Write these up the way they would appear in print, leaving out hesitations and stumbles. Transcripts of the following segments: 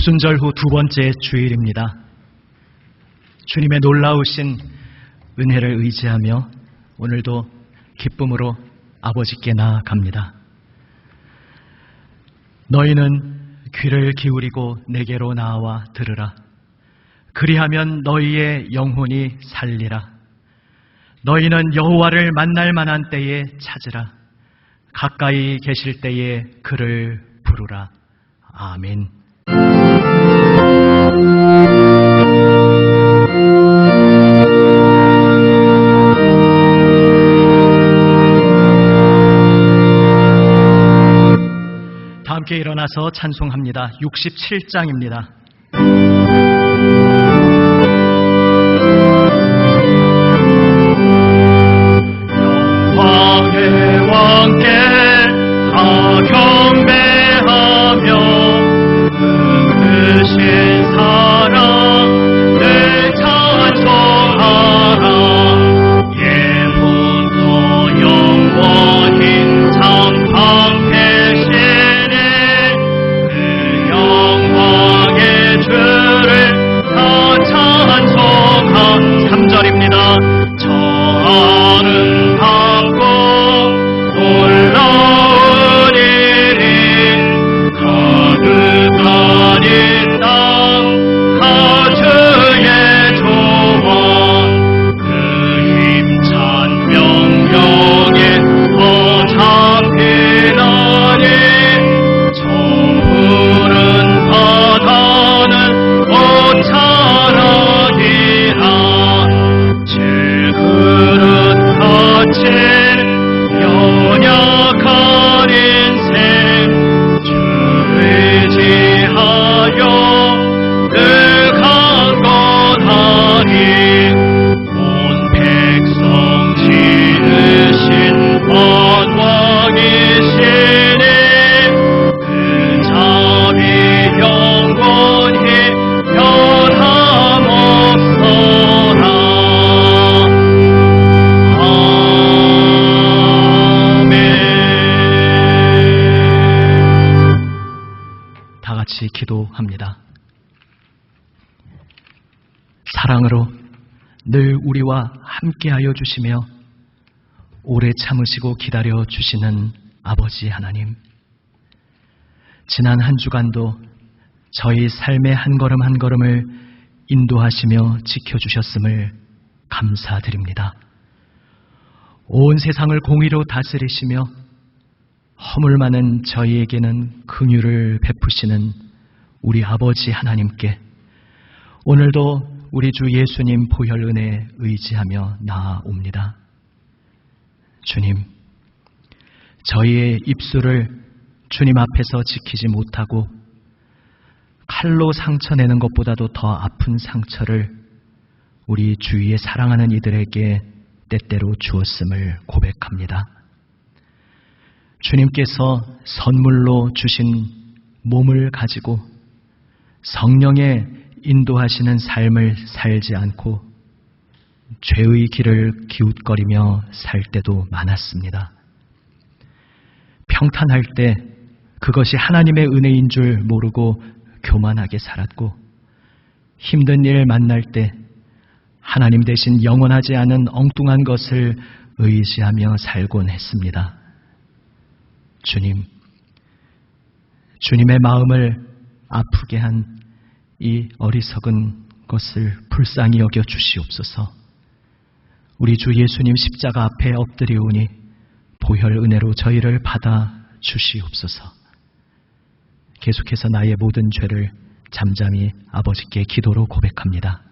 오순절 후 두 번째 주일입니다. 주님의 놀라우신 은혜를 의지하며 오늘도 기쁨으로 아버지께 나아갑니다. 너희는 귀를 기울이고 내게로 나와 들으라. 그리하면 너희의 영혼이 살리라. 너희는 여호와를 만날 만한 때에 찾으라. 가까이 계실 때에 그를 부르라. 아멘. 다 함께 일어나서 찬송합니다. 67장입니다. 영광의 왕께 다 경배하며 은으신 사랑 늘 찬송하라. 예부터 영원히 참 방패시니 그 영광의 주를 다 찬송하. 3절입니다. 저 아름답고 놀라운 일이 가득한 이 땅 하주의 조언 그 힘찬 명령에 더 잡히나니 저 푸른 바다는 옷자락이라 질그릇같이 연약한 인생 주를 지하여 늘 강건하니 온 백성 지으신 원왕이시니 그 자비 영원히 변함없어라. 다 같이 기도합니다. 사랑으로 늘 우리와 함께하여 주시며 오래 참으시고 기다려 주시는 아버지 하나님, 지난 한 주간도 저희 삶의 한 걸음 한 걸음을 인도하시며 지켜주셨음을 감사드립니다. 온 세상을 공의로 다스리시며 허물 많은 저희에게는 긍휼을 베푸시는 우리 아버지 하나님께 오늘도 우리 주 예수님 보혈 은혜에 의지하며 나아옵니다. 주님, 저희의 입술을 주님 앞에서 지키지 못하고 칼로 상처내는 것보다도 더 아픈 상처를 우리 주위에 사랑하는 이들에게 때때로 주었음을 고백합니다. 주님께서 선물로 주신 몸을 가지고 성령의 인도하시는 삶을 살지 않고 죄의 길을 기웃거리며 살 때도 많았습니다. 평탄할 때 그것이 하나님의 은혜인 줄 모르고 교만하게 살았고, 힘든 일 만날 때 하나님 대신 영원하지 않은 엉뚱한 것을 의지하며 살곤 했습니다. 주님, 주님의 마음을 아프게 한 이 어리석은 것을 불쌍히 여겨 주시옵소서. 우리 주 예수님 십자가 앞에 엎드리오니 보혈 은혜로 저희를 받아 주시옵소서. 계속해서 나의 모든 죄를 잠잠히 아버지께 기도로 고백합니다.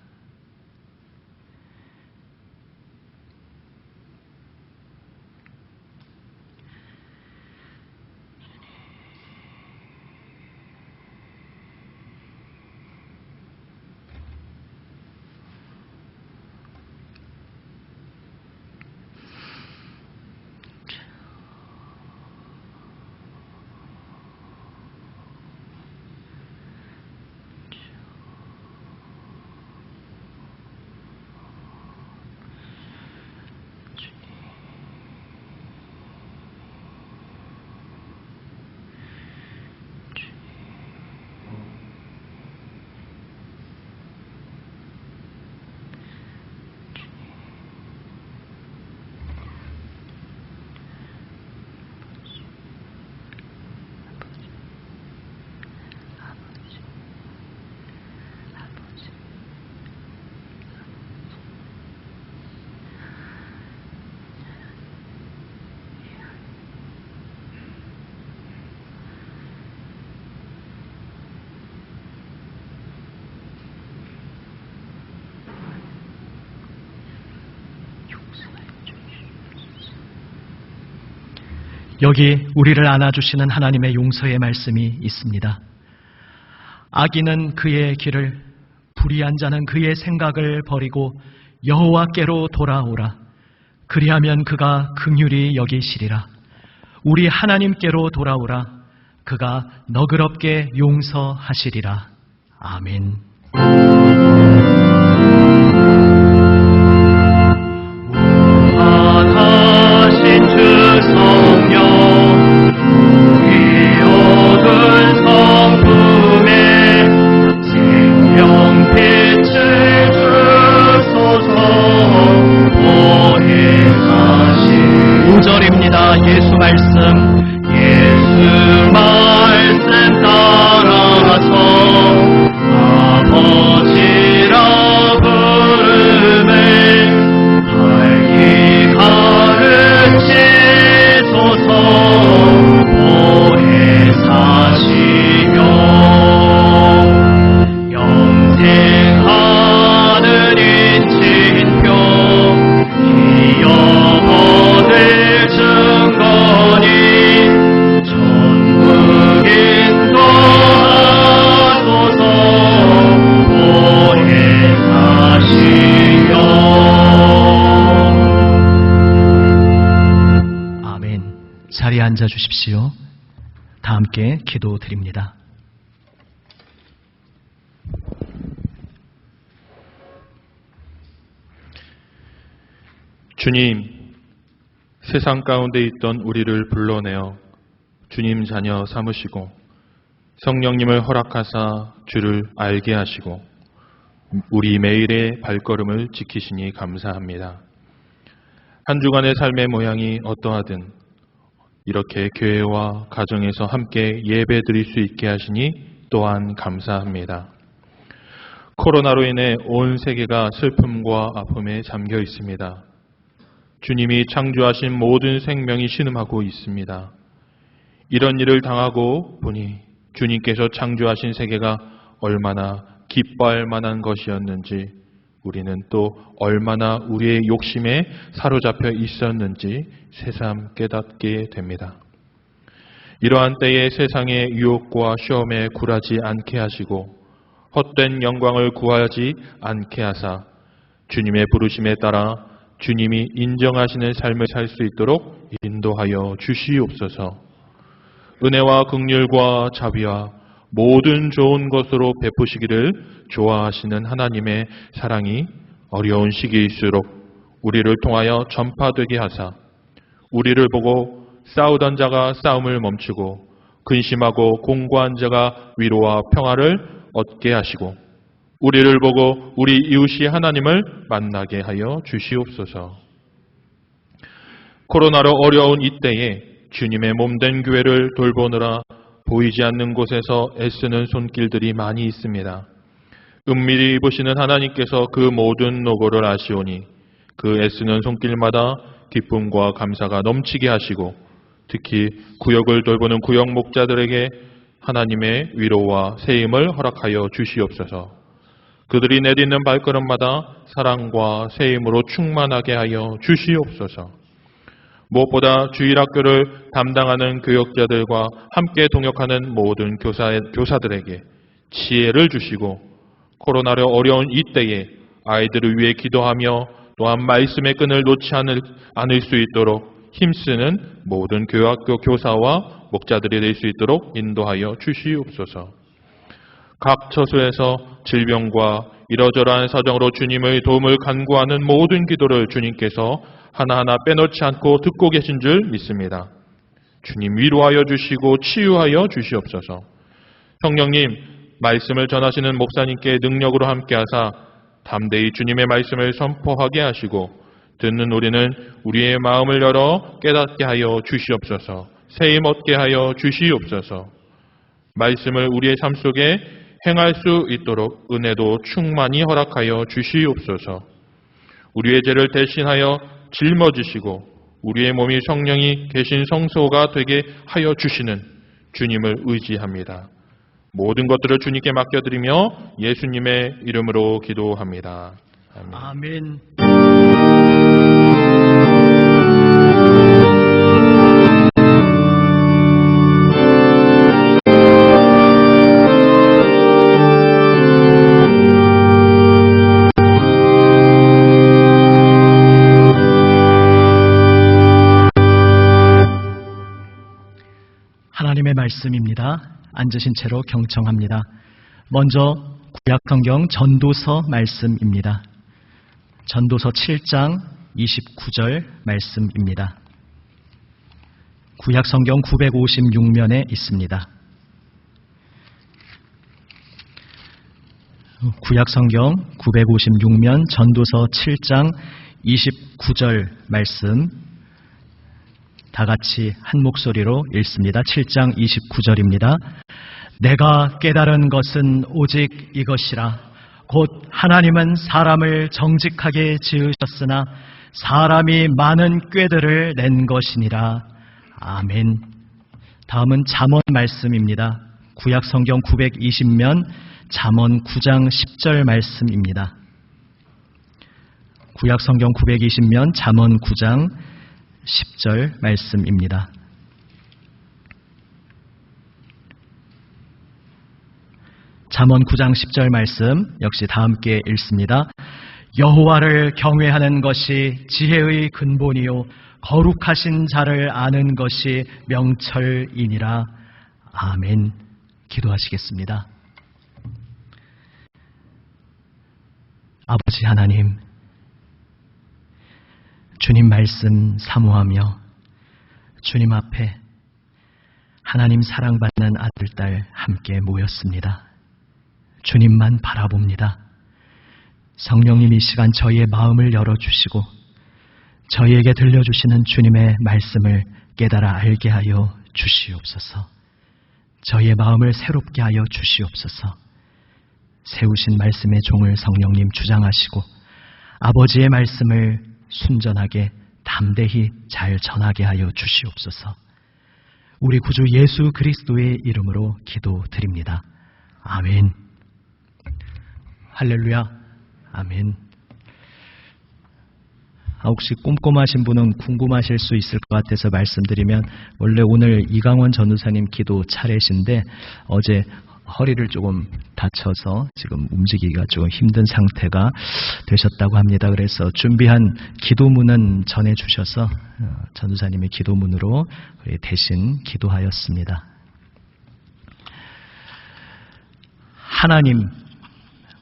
여기 우리를 안아주시는 하나님의 용서의 말씀이 있습니다. 악인은 그의 길을, 불의한 자는 그의 생각을 버리고 여호와께로 돌아오라. 그리하면 그가 긍휼히 여기시리라. 우리 하나님께로 돌아오라. 그가 너그럽게 용서하시리라. 아멘. 무한하신 주 성령, 우리 어두운 성품에 생명빛을 주소서. 5절입니다. 예수 말씀 따라서 아버지라 부르매 밝히 가르치소서. 오래 사시며 영생하는 인친표 이어받을 증거니 전국 인도하소서. 오래 사시며. 아멘. 자리에 앉아 주십시오. 다 함께 기도드립니다. 주님, 세상 가운데 있던 우리를 불러내어 주님 자녀 삼으시고 성령님을 허락하사 주를 알게 하시고 우리 매일의 발걸음을 지키시니 감사합니다. 한 주간의 삶의 모양이 어떠하든 이렇게 교회와 가정에서 함께 예배 드릴 수 있게 하시니 또한 감사합니다. 코로나로 인해 온 세계가 슬픔과 아픔에 잠겨 있습니다. 주님이 창조하신 모든 생명이 신음하고 있습니다. 이런 일을 당하고 보니 주님께서 창조하신 세계가 얼마나 기뻐할 만한 것이었는지, 우리는 또 얼마나 우리의 욕심에 사로잡혀 있었는지 새삼 깨닫게 됩니다. 이러한 때에 세상의 유혹과 시험에 굴하지 않게 하시고 헛된 영광을 구하지 않게 하사 주님의 부르심에 따라 주님이 인정하시는 삶을 살 수 있도록 인도하여 주시옵소서. 은혜와 긍휼과 자비와 모든 좋은 것으로 베푸시기를 좋아하시는 하나님의 사랑이 어려운 시기일수록 우리를 통하여 전파되게 하사 우리를 보고 싸우던 자가 싸움을 멈추고 근심하고 공고한 자가 위로와 평화를 얻게 하시고 우리를 보고 우리 이웃이 하나님을 만나게 하여 주시옵소서. 코로나로 어려운 이때에 주님의 몸된 교회를 돌보느라 보이지 않는 곳에서 애쓰는 손길들이 많이 있습니다. 은밀히 보시는 하나님께서 그 모든 노고를 아시오니 그 애쓰는 손길마다 기쁨과 감사가 넘치게 하시고 특히 구역을 돌보는 구역 목자들에게 하나님의 위로와 세임을 허락하여 주시옵소서. 그들이 내딛는 발걸음마다 사랑과 세임으로 충만하게 하여 주시옵소서. 무엇보다 주일학교를 담당하는 교역자들과 함께 동역하는 모든 교사들에게 지혜를 주시고 코로나로 어려운 이때에 아이들을 위해 기도하며 또한 말씀의 끈을 놓지 않을 수 있도록 힘쓰는 모든 교학교 교사와 목자들이 될 수 있도록 인도하여 주시옵소서. 각 처소에서 질병과 이러저러한 사정으로 주님의 도움을 간구하는 모든 기도를 주님께서 하나하나 빼놓지 않고 듣고 계신 줄 믿습니다. 주님 위로하여 주시고 치유하여 주시옵소서. 성령님, 말씀을 전하시는 목사님께 능력으로 함께하사 담대히 주님의 말씀을 선포하게 하시고 듣는 우리는 우리의 마음을 열어 깨닫게 하여 주시옵소서. 세임 얻게 하여 주시옵소서. 말씀을 우리의 삶 속에 행할 수 있도록 은혜도 충만히 허락하여 주시옵소서. 우리의 죄를 대신하여 짊어지시고 우리의 몸이 성령이 계신 성소가 되게 하여 주시는 주님을 의지합니다. 모든 것들을 주님께 맡겨드리며 예수님의 이름으로 기도합니다. 아멘. 아멘. 말씀입니다. 앉으신 채로 경청합니다. 먼저 구약성경 전도서 말씀입니다. 전도서 7장 29절 말씀입니다. 구약성경 956면에 있습니다. 구약성경 956면 전도서 7장 29절 말씀 다 같이 한 목소리로 읽습니다. 7장 29절입니다. 내가 깨달은 것은 오직 이것이라. 곧 하나님은 사람을 정직하게 지으셨으나 사람이 많은 꾀들을 낸 것이니라. 아멘. 다음은 잠언 말씀입니다. 구약성경 920면 잠언 9장 10절 말씀입니다. 구약성경 920면 잠언 9장 10절 말씀입니다. 잠언 9장 10절 말씀 역시 다 함께 읽습니다. 여호와를 경외하는 것이 지혜의 근본이요 거룩하신 자를 아는 것이 명철이니라. 아멘. 기도하시겠습니다. 아버지 하나님, 주님 말씀 사모하며 주님 앞에 하나님 사랑받는 아들, 딸 함께 모였습니다. 주님만 바라봅니다. 성령님 이 시간 저희의 마음을 열어주시고 저희에게 들려주시는 주님의 말씀을 깨달아 알게 하여 주시옵소서. 저희의 마음을 새롭게 하여 주시옵소서. 세우신 말씀의 종을 성령님 주장하시고 아버지의 말씀을 순전하게 담대히 잘 전하게 하여 주시옵소서. 우리 구주 예수 그리스도의 이름으로 기도드립니다. 아멘. 할렐루야. 아멘. 혹시 꼼꼼하신 분은 궁금하실 수 있을 것 같아서 말씀드리면, 원래 오늘 이강원 전도사님 기도 차례신데 어제 허리를 조금 다쳐서 지금 움직이기가 조금 힘든 상태가 되셨다고 합니다. 그래서 준비한 기도문은 전해주셔서 전도사님의 기도문으로 대신 기도하였습니다. 하나님,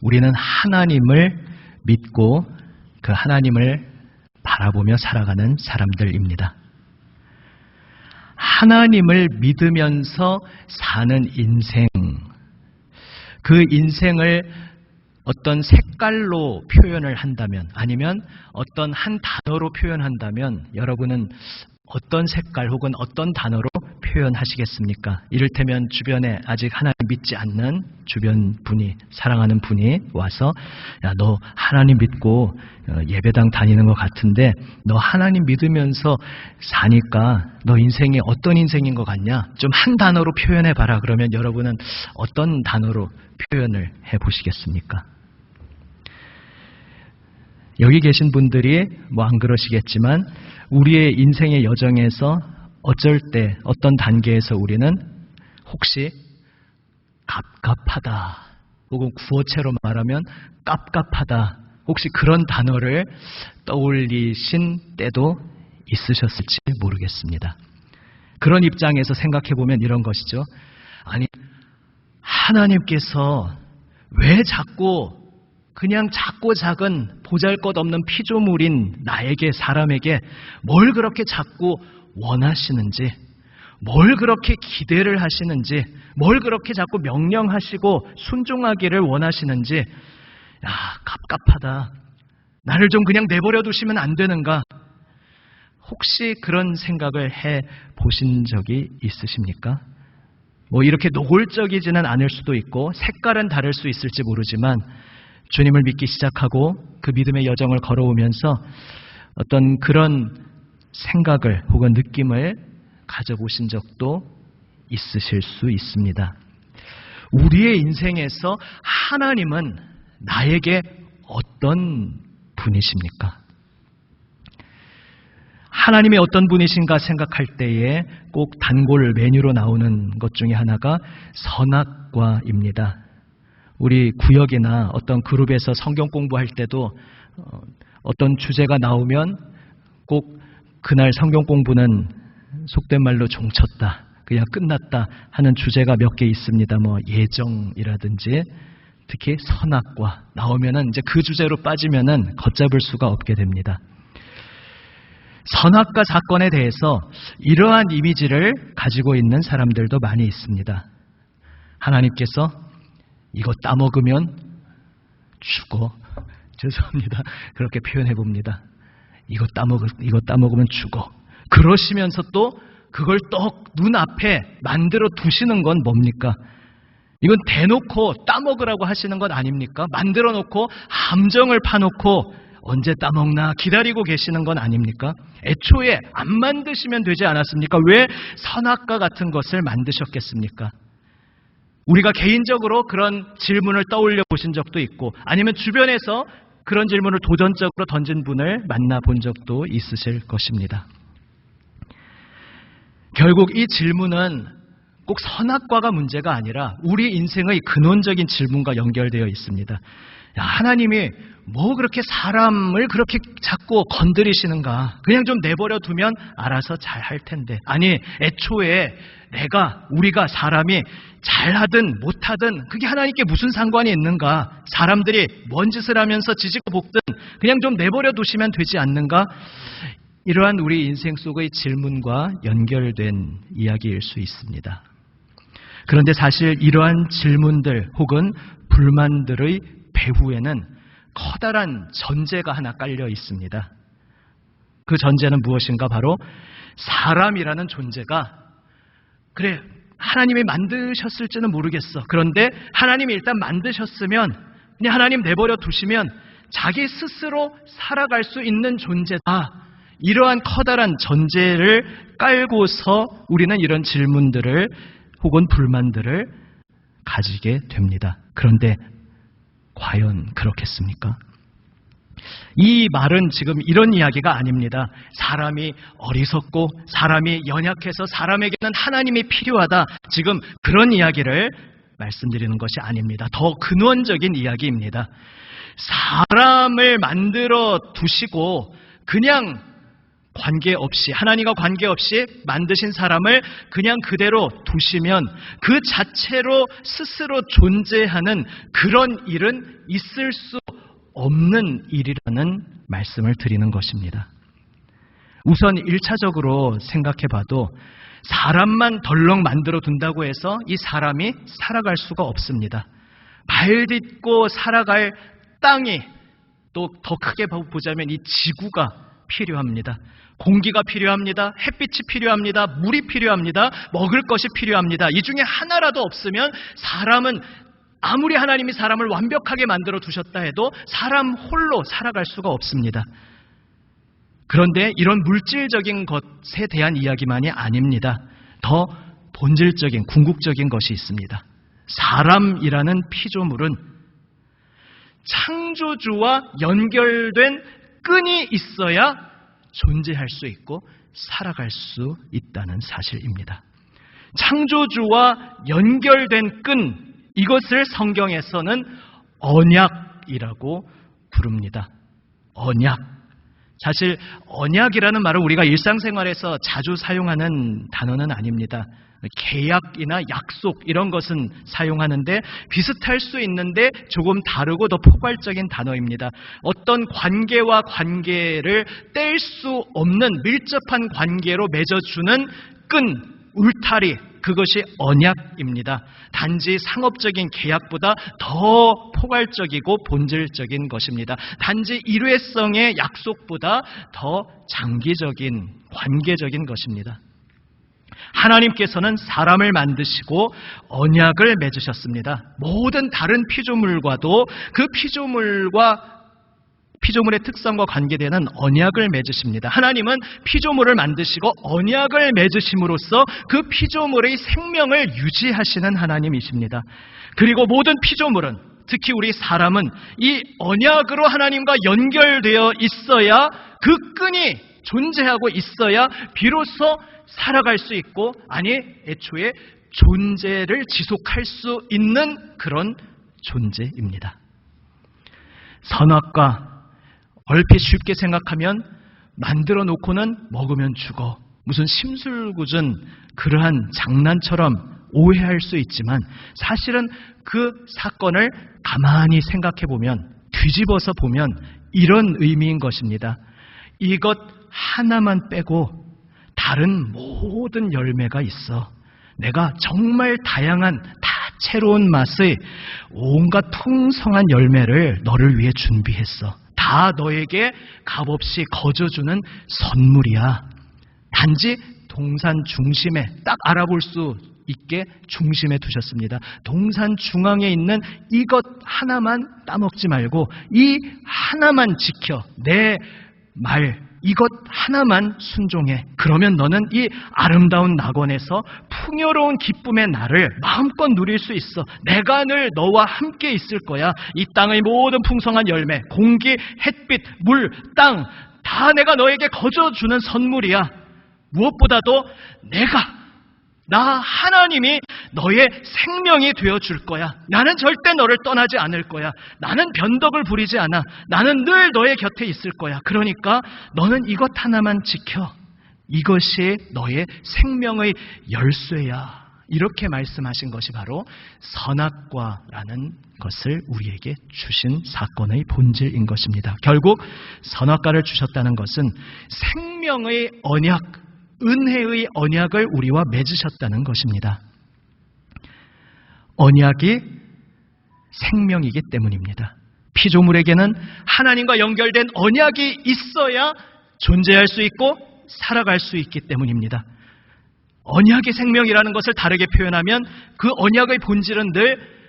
우리는 하나님을 믿고 그 하나님을 바라보며 살아가는 사람들입니다. 하나님을 믿으면서 사는 인생, 그 인생을 어떤 색깔로 표현을 한다면, 아니면 어떤 한 단어로 표현한다면 여러분은 어떤 색깔 혹은 어떤 단어로 표현하시겠습니까? 이를테면 주변에 아직 하나님 믿지 않는 주변 분이, 사랑하는 분이 와서, 야, 너 하나님 믿고 예배당 다니는 것 같은데 너 하나님 믿으면서 사니까 너 인생이 어떤 인생인 것 같냐? 좀 한 단어로 표현해봐라. 그러면 여러분은 어떤 단어로 표현을 해보시겠습니까? 여기 계신 분들이 뭐 안 그러시겠지만 우리의 인생의 여정에서 어쩔 때 어떤 단계에서 우리는 혹시 갑갑하다 혹은 구어체로 말하면 깝깝하다, 혹시 그런 단어를 떠올리신 때도 있으셨을지 모르겠습니다. 그런 입장에서 생각해보면 이런 것이죠. 아니, 하나님께서 왜 자꾸 그냥 작고 작은 보잘것없는 피조물인 나에게, 사람에게 뭘 그렇게 자꾸 원하시는지, 뭘 그렇게 기대를 하시는지, 뭘 그렇게 자꾸 명령하시고 순종하기를 원하시는지, 야, 갑갑하다. 나를 좀 그냥 내버려 두시면 안 되는가? 혹시 그런 생각을 해 보신 적이 있으십니까? 뭐 이렇게 노골적이지는 않을 수도 있고 색깔은 다를 수 있을지 모르지만 주님을 믿기 시작하고 그 믿음의 여정을 걸어오면서 어떤 그런 생각을 혹은 느낌을 가져보신 적도 있으실 수 있습니다. 우리의 인생에서 하나님은 나에게 어떤 분이십니까? 하나님이 어떤 분이신가 생각할 때에 꼭 단골 메뉴로 나오는 것 중에 하나가 선악과입니다. 우리 구역이나 어떤 그룹에서 성경 공부할 때도 어떤 주제가 나오면 꼭 그날 성경 공부는 속된 말로 종쳤다. 그냥 끝났다 하는 주제가 몇 개 있습니다. 뭐 예정이라든지 특히 선악과 나오면은 이제 그 주제로 빠지면은 걷잡을 수가 없게 됩니다. 선악과 사건에 대해서 이러한 이미지를 가지고 있는 사람들도 많이 있습니다. 하나님께서 이거 따먹으면 죽어. 죄송합니다. 그렇게 표현해 봅니다. 이거 따먹으면 죽어. 그러시면서 또 그걸 또 눈앞에 만들어 두시는 건 뭡니까? 이건 대놓고 따먹으라고 하시는 것 아닙니까? 만들어 놓고 함정을 파놓고 언제 따먹나 기다리고 계시는 건 아닙니까? 애초에 안 만드시면 되지 않았습니까? 왜 선악과 같은 것을 만드셨겠습니까? 우리가 개인적으로 그런 질문을 떠올려 보신 적도 있고 아니면 주변에서 그런 질문을 도전적으로 던진 분을 만나본 적도 있으실 것입니다. 결국 이 질문은 꼭 선악과가 문제가 아니라 우리 인생의 근원적인 질문과 연결되어 있습니다. 야, 하나님이 뭐 그렇게 사람을 그렇게 자꾸 건드리시는가? 그냥 좀 내버려 두면 알아서 잘 할 텐데. 아니, 애초에 우리가 사람이 잘하든 못하든 그게 하나님께 무슨 상관이 있는가? 사람들이 뭔 짓을 하면서 지지고 볶든 그냥 좀 내버려 두시면 되지 않는가? 이러한 우리 인생 속의 질문과 연결된 이야기일 수 있습니다. 그런데 사실 이러한 질문들 혹은 불만들의 배후에는 커다란 전제가 하나 깔려 있습니다. 그 전제는 무엇인가? 바로 사람이라는 존재가 그래, 하나님이 만드셨을지는 모르겠어. 그런데 하나님이 일단 만드셨으면 그냥 하나님 내버려 두시면 자기 스스로 살아갈 수 있는 존재다. 이러한 커다란 전제를 깔고서 우리는 이런 질문들을 혹은 불만들을 가지게 됩니다. 그런데 과연 그렇겠습니까? 이 말은 지금 이런 이야기가 아닙니다. 사람이 어리석고 사람이 연약해서 사람에게는 하나님이 필요하다. 지금 그런 이야기를 말씀드리는 것이 아닙니다. 더 근원적인 이야기입니다. 사람을 만들어 두시고 그냥 관계없이 하나님과 관계없이 만드신 사람을 그냥 그대로 두시면 그 자체로 스스로 존재하는 그런 일은 있을 수 없는 일이라는 말씀을 드리는 것입니다. 우선 1차적으로 생각해 봐도 사람만 덜렁 만들어 둔다고 해서 이 사람이 살아갈 수가 없습니다. 발 딛고 살아갈 땅이 또 더 크게 보자면 이 지구가 필요합니다. 공기가 필요합니다. 햇빛이 필요합니다. 물이 필요합니다. 먹을 것이 필요합니다. 이 중에 하나라도 없으면 사람은 아무리 하나님이 사람을 완벽하게 만들어 두셨다 해도 사람 홀로 살아갈 수가 없습니다. 그런데 이런 물질적인 것에 대한 이야기만이 아닙니다. 더 본질적인, 궁극적인 것이 있습니다. 사람이라는 피조물은 창조주와 연결된 끈이 있어야 존재할 수 있고 살아갈 수 있다는 사실입니다. 창조주와 연결된 끈, 이것을 성경에서는 언약이라고 부릅니다. 언약. 사실 언약이라는 말을 우리가 일상생활에서 자주 사용하는 단어는 아닙니다. 계약이나 약속 이런 것은 사용하는데 비슷할 수 있는데 조금 다르고 더 포괄적인 단어입니다. 어떤 관계와 관계를 뗄 수 없는 밀접한 관계로 맺어주는 끈, 울타리, 그것이 언약입니다. 단지 상업적인 계약보다 더 포괄적이고 본질적인 것입니다. 단지 일회성의 약속보다 더 장기적인, 관계적인 것입니다. 하나님께서는 사람을 만드시고 언약을 맺으셨습니다. 모든 다른 피조물과도 그 피조물의 특성과 관계되는 언약을 맺으십니다. 하나님은 피조물을 만드시고 언약을 맺으심으로써 그 피조물의 생명을 유지하시는 하나님이십니다. 그리고 모든 피조물은, 특히 우리 사람은 이 언약으로 하나님과 연결되어 있어야, 그 끈이 존재하고 있어야 비로소 살아갈 수 있고, 아니 애초에 존재를 지속할 수 있는 그런 존재입니다. 선악과 얼핏 쉽게 생각하면 만들어 놓고는 먹으면 죽어, 무슨 심술궂은 그러한 장난처럼 오해할 수 있지만 사실은 그 사건을 가만히 생각해 보면, 뒤집어서 보면 이런 의미인 것입니다. 이것 하나만 빼고 다른 모든 열매가 있어. 내가 정말 다양한 다채로운 맛의 온갖 풍성한 열매를 너를 위해 준비했어. 다 너에게 값없이 거저주는 선물이야. 단지 동산 중심에 딱 알아볼 수 있게 중심에 두셨습니다. 동산 중앙에 있는 이것 하나만 따먹지 말고 이 하나만 지켜. 내 말 이것 하나만 순종해. 그러면 너는 이 아름다운 낙원에서 풍요로운 기쁨의 날을 마음껏 누릴 수 있어. 내가 늘 너와 함께 있을 거야. 이 땅의 모든 풍성한 열매, 공기, 햇빛, 물, 땅 다 내가 너에게 거저주는 선물이야. 무엇보다도 나 하나님이 너의 생명이 되어줄 거야. 나는 절대 너를 떠나지 않을 거야. 나는 변덕을 부리지 않아. 나는 늘 너의 곁에 있을 거야. 그러니까 너는 이것 하나만 지켜. 이것이 너의 생명의 열쇠야. 이렇게 말씀하신 것이 바로 선악과라는 것을 우리에게 주신 사건의 본질인 것입니다. 결국 선악과를 주셨다는 것은 생명의 언약, 은혜의 언약을 우리와 맺으셨다는 것입니다. 언약이 생명이기 때문입니다. 피조물에게는 하나님과 연결된 언약이 있어야 존재할 수 있고 살아갈 수 있기 때문입니다. 언약이 생명이라는 것을 다르게 표현하면 그 언약의 본질은 늘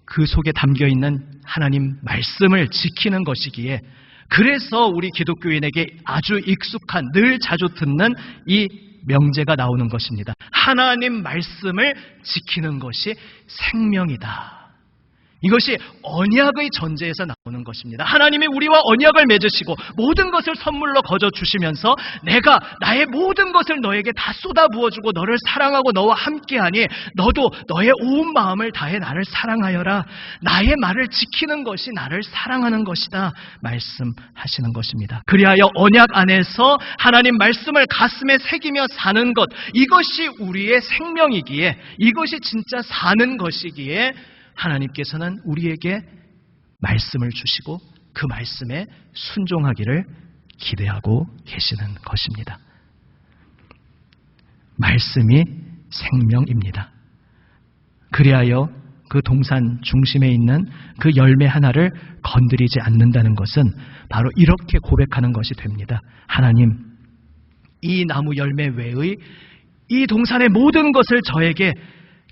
그 속에 담겨있는 하나님 말씀을 지키는 것이기에, 그래서 우리 기독교인에게 아주 익숙한, 늘 자주 듣는 이 명제가 나오는 것입니다. 하나님 말씀을 지키는 것이 생명이다. 이것이 언약의 전제에서 나오는 것입니다. 하나님이 우리와 언약을 맺으시고 모든 것을 선물로 거저 주시면서 내가 나의 모든 것을 너에게 다 쏟아 부어주고 너를 사랑하고 너와 함께하니 너도 너의 온 마음을 다해 나를 사랑하여라. 나의 말을 지키는 것이 나를 사랑하는 것이다 말씀하시는 것입니다. 그리하여 언약 안에서 하나님 말씀을 가슴에 새기며 사는 것, 이것이 우리의 생명이기에, 이것이 진짜 사는 것이기에 하나님께서는 우리에게 말씀을 주시고 그 말씀에 순종하기를 기대하고 계시는 것입니다. 말씀이 생명입니다. 그리하여 그 동산 중심에 있는 그 열매 하나를 건드리지 않는다는 것은 바로 이렇게 고백하는 것이 됩니다. 하나님, 이 나무 열매 외의 이 동산의 모든 것을 저에게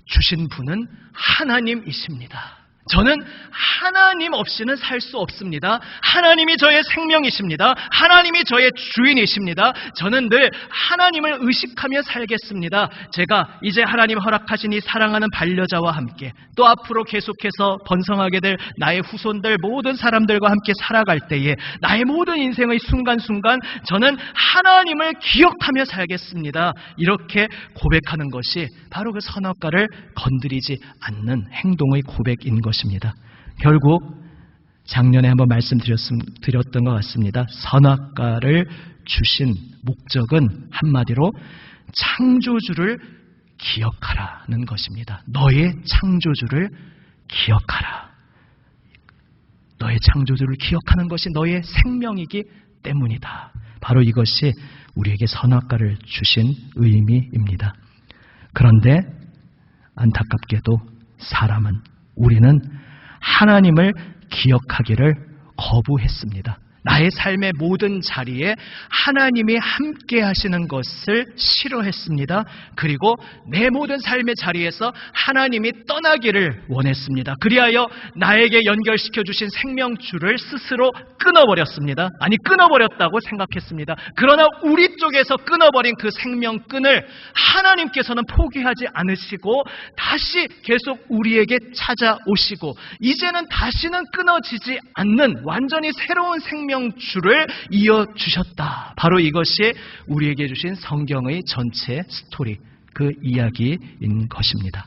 주신 분은 하나님이십니다. 저는 하나님 없이는 살 수 없습니다. 하나님이 저의 생명이십니다. 하나님이 저의 주인이십니다. 저는 늘 하나님을 의식하며 살겠습니다. 제가 이제 하나님 허락하신 이 사랑하는 반려자와 함께 또 앞으로 계속해서 번성하게 될 나의 후손들 모든 사람들과 함께 살아갈 때에 나의 모든 인생의 순간순간 저는 하나님을 기억하며 살겠습니다. 이렇게 고백하는 것이 바로 그 선악과를 건드리지 않는 행동의 고백인 것입니다. 결국 작년에 한번 말씀드렸던 것 같습니다. 선악과를 주신 목적은 한마디로 창조주를 기억하라는 것입니다. 너의 창조주를 기억하라. 너의 창조주를 기억하는 것이 너의 생명이기 때문이다. 바로 이것이 우리에게 선악과를 주신 의미입니다. 그런데 안타깝게도 우리는 하나님을 기억하기를 거부했습니다. 나의 삶의 모든 자리에 하나님이 함께 하시는 것을 싫어했습니다. 그리고 내 모든 삶의 자리에서 하나님이 떠나기를 원했습니다. 그리하여 나에게 연결시켜 주신 생명줄을 스스로 끊어버렸습니다. 아니, 끊어버렸다고 생각했습니다. 그러나 우리 쪽에서 끊어버린 그 생명끈을 하나님께서는 포기하지 않으시고 다시 계속 우리에게 찾아오시고 이제는 다시는 끊어지지 않는 완전히 새로운 생명줄을 이어주셨다. 바로 이것이 우리에게 주신 성경의 전체 스토리, 그 이야기인 것입니다.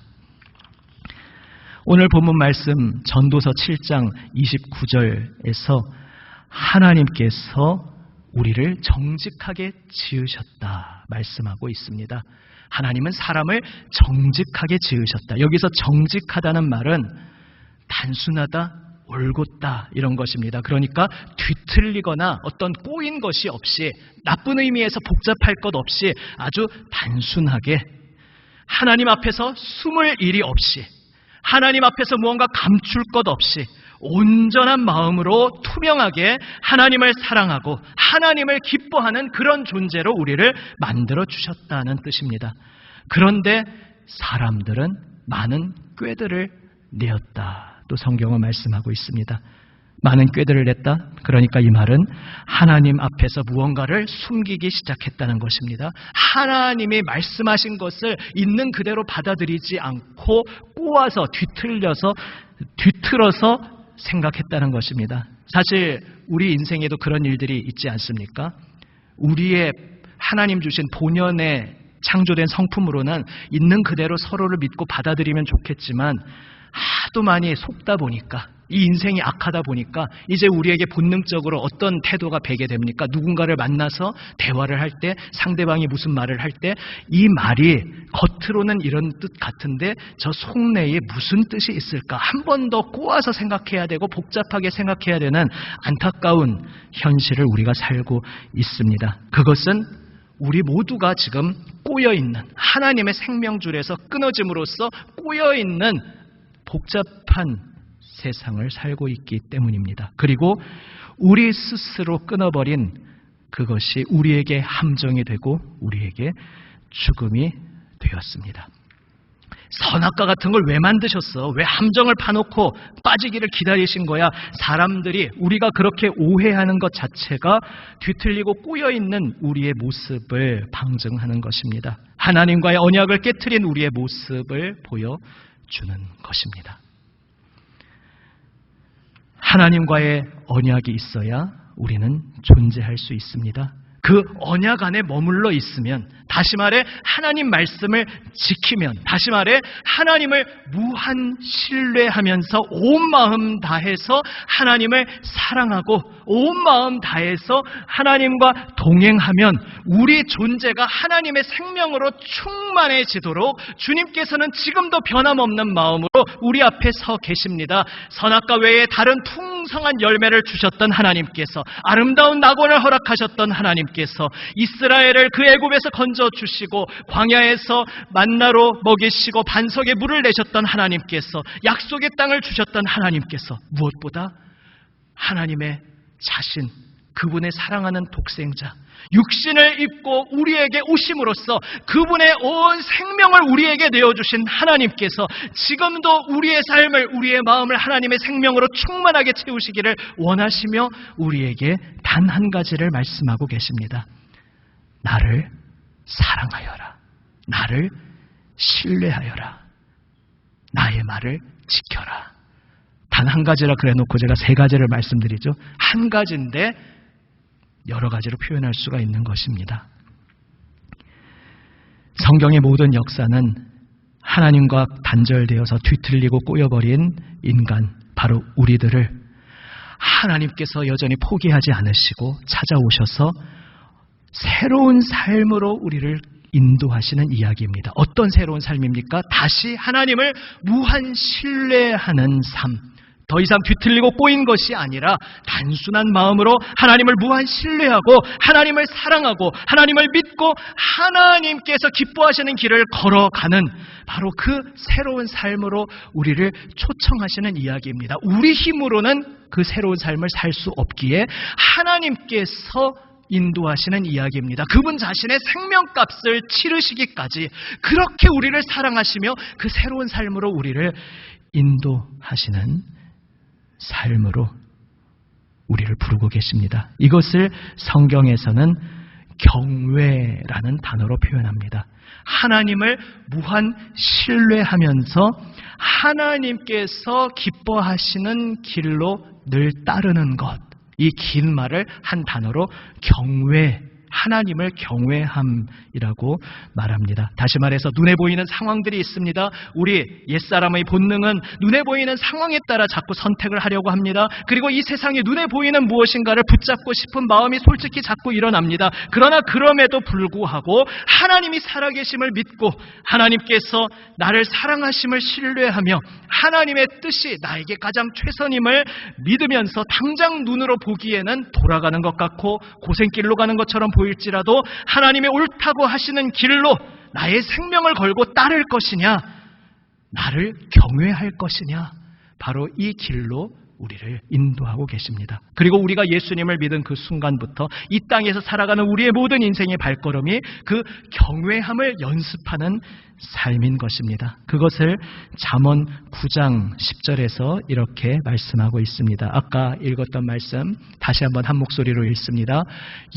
오늘 본문 말씀 전도서 7장 29절에서 하나님께서 우리를 정직하게 지으셨다 말씀하고 있습니다. 하나님은 사람을 정직하게 지으셨다. 여기서 정직하다는 말은 단순하다, 올곧다 이런 것입니다. 그러니까 뒤틀리거나 어떤 꼬인 것이 없이, 나쁜 의미에서 복잡할 것 없이 아주 단순하게, 하나님 앞에서 숨을 일이 없이, 하나님 앞에서 무언가 감출 것 없이 온전한 마음으로 투명하게 하나님을 사랑하고 하나님을 기뻐하는 그런 존재로 우리를 만들어 주셨다는 뜻입니다. 그런데 사람들은 많은 꾀들을 내었다. 또 성경은 말씀하고 있습니다. 많은 꾀들을 냈다. 그러니까 이 말은 하나님 앞에서 무언가를 숨기기 시작했다는 것입니다. 하나님이 말씀하신 것을 있는 그대로 받아들이지 않고 꼬아서 뒤틀어서 생각했다는 것입니다. 사실 우리 인생에도 그런 일들이 있지 않습니까? 우리의 하나님 주신 본연의 창조된 성품으로는 있는 그대로 서로를 믿고 받아들이면 좋겠지만 하도 많이 속다 보니까, 이 인생이 악하다 보니까 이제 우리에게 본능적으로 어떤 태도가 배게 됩니까? 누군가를 만나서 대화를 할 때, 상대방이 무슨 말을 할 때 이 말이 겉으로는 이런 뜻 같은데 저 속내에 무슨 뜻이 있을까? 한 번 더 꼬아서 생각해야 되고 복잡하게 생각해야 되는 안타까운 현실을 우리가 살고 있습니다. 그것은 우리 모두가 지금 꼬여있는, 하나님의 생명줄에서 끊어짐으로써 꼬여있는 복잡한 세상을 살고 있기 때문입니다. 그리고 우리 스스로 끊어버린 그것이 우리에게 함정이 되고 우리에게 죽음이 되었습니다. 선악과 같은 걸 왜 만드셨어? 왜 함정을 파놓고 빠지기를 기다리신 거야? 사람들이, 우리가 그렇게 오해하는 것 자체가 뒤틀리고 꼬여있는 우리의 모습을 방증하는 것입니다. 하나님과의 언약을 깨트린 우리의 모습을 보여주는 것입니다. 하나님과의 언약이 있어야 우리는 존재할 수 있습니다. 그 언약 안에 머물러 있으면, 다시 말해 하나님 말씀을 지키면, 다시 말해 하나님을 무한 신뢰하면서 온 마음 다해서 하나님을 사랑하고 온 마음 다해서 하나님과 동행하면 우리 존재가 하나님의 생명으로 충만해지도록 주님께서는 지금도 변함없는 마음으로 우리 앞에 서 계십니다. 선악과 외에 다른 풍성한 열매를 주셨던 하나님께서, 아름다운 낙원을 허락하셨던 하나님께서, 이스라엘을 그 애굽에서 건져 주시고 광야에서 만나로 먹이시고 반석에 물을 내셨던 하나님께서, 약속의 땅을 주셨던 하나님께서, 무엇보다 하나님의 자신, 그분의 사랑하는 독생자, 육신을 입고 우리에게 오심으로써 그분의 온 생명을 우리에게 내어주신 하나님께서 지금도 우리의 삶을, 우리의 마음을 하나님의 생명으로 충만하게 채우시기를 원하시며 우리에게 단 한 가지를 말씀하고 계십니다. 나를 사랑하여라. 나를 신뢰하여라. 나의 말을 지켜라. 단 한 가지라 그래놓고 제가 세 가지를 말씀드리죠. 한 가지인데 여러 가지로 표현할 수가 있는 것입니다. 성경의 모든 역사는 하나님과 단절되어서 뒤틀리고 꼬여버린 인간, 바로 우리들을 하나님께서 여전히 포기하지 않으시고 찾아오셔서 새로운 삶으로 우리를 인도하시는 이야기입니다. 어떤 새로운 삶입니까? 다시 하나님을 무한 신뢰하는 삶. 더 이상 뒤틀리고 꼬인 것이 아니라 단순한 마음으로 하나님을 무한 신뢰하고 하나님을 사랑하고 하나님을 믿고 하나님께서 기뻐하시는 길을 걸어가는 바로 그 새로운 삶으로 우리를 초청하시는 이야기입니다. 우리 힘으로는 그 새로운 삶을 살 수 없기에 하나님께서 인도하시는 이야기입니다. 그분 자신의 생명값을 치르시기까지 그렇게 우리를 사랑하시며 그 새로운 삶으로 우리를 인도하시는 삶으로 우리를 부르고 계십니다. 이것을 성경에서는 경외라는 단어로 표현합니다. 하나님을 무한 신뢰하면서 하나님께서 기뻐하시는 길로 늘 따르는 것, 이 긴 말을 한 단어로 경외하는 하나님을 경외함이라고 말합니다. 다시 말해서 눈에 보이는 상황들이 있습니다. 우리 옛사람의 본능은 눈에 보이는 상황에 따라 자꾸 선택을 하려고 합니다. 그리고 이 세상에 눈에 보이는 무엇인가를 붙잡고 싶은 마음이 솔직히 자꾸 일어납니다. 그러나 그럼에도 불구하고 하나님이 살아계심을 믿고 하나님께서 나를 사랑하심을 신뢰하며 하나님의 뜻이 나에게 가장 최선임을 믿으면서 당장 눈으로 보기에는 돌아가는 것 같고 고생길로 가는 것처럼 보일지라도 하나님의 옳다고 하시는 길로 나의 생명을 걸고 따를 것이냐, 나를 경외할 것이냐, 바로 이 길로 우리를 인도하고 계십니다. 그리고 우리가 예수님을 믿은 그 순간부터 이 땅에서 살아가는 우리의 모든 인생의 발걸음이 그 경외함을 연습하는 삶인 것입니다. 그것을 잠언 9장 10절에서 이렇게 말씀하고 있습니다. 아까 읽었던 말씀 다시 한번 한 목소리로 읽습니다.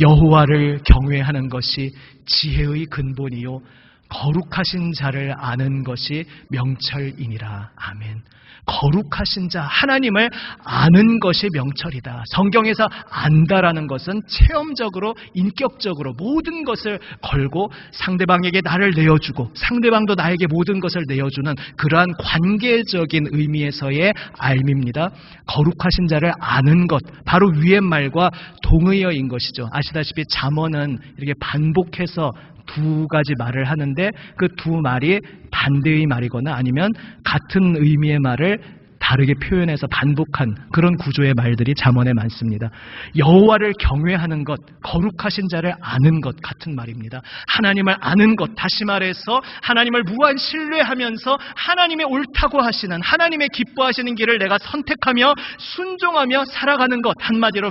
여호와를 경외하는 것이 지혜의 근본이요 거룩하신 자를 아는 것이 명철이니라. 아멘. 거룩하신 자, 하나님을 아는 것이 명철이다. 성경에서 안다라는 것은 체험적으로, 인격적으로 모든 것을 걸고 상대방에게 나를 내어주고 상대방도 나에게 모든 것을 내어주는 그러한 관계적인 의미에서의 알미입니다. 거룩하신 자를 아는 것, 바로 위의 말과 동의어인 것이죠. 아시다시피 잠언은 이렇게 반복해서 두 가지 말을 하는데 그 두 말이 반대의 말이거나 아니면 같은 의미의 말을 다르게 표현해서 반복한 그런 구조의 말들이 잠언에 많습니다. 여호와를 경외하는 것, 거룩하신 자를 아는 것 같은 말입니다. 하나님을 아는 것, 다시 말해서 하나님을 무한 신뢰하면서 하나님의 옳다고 하시는, 하나님의 기뻐하시는 길을 내가 선택하며 순종하며 살아가는 것, 한마디로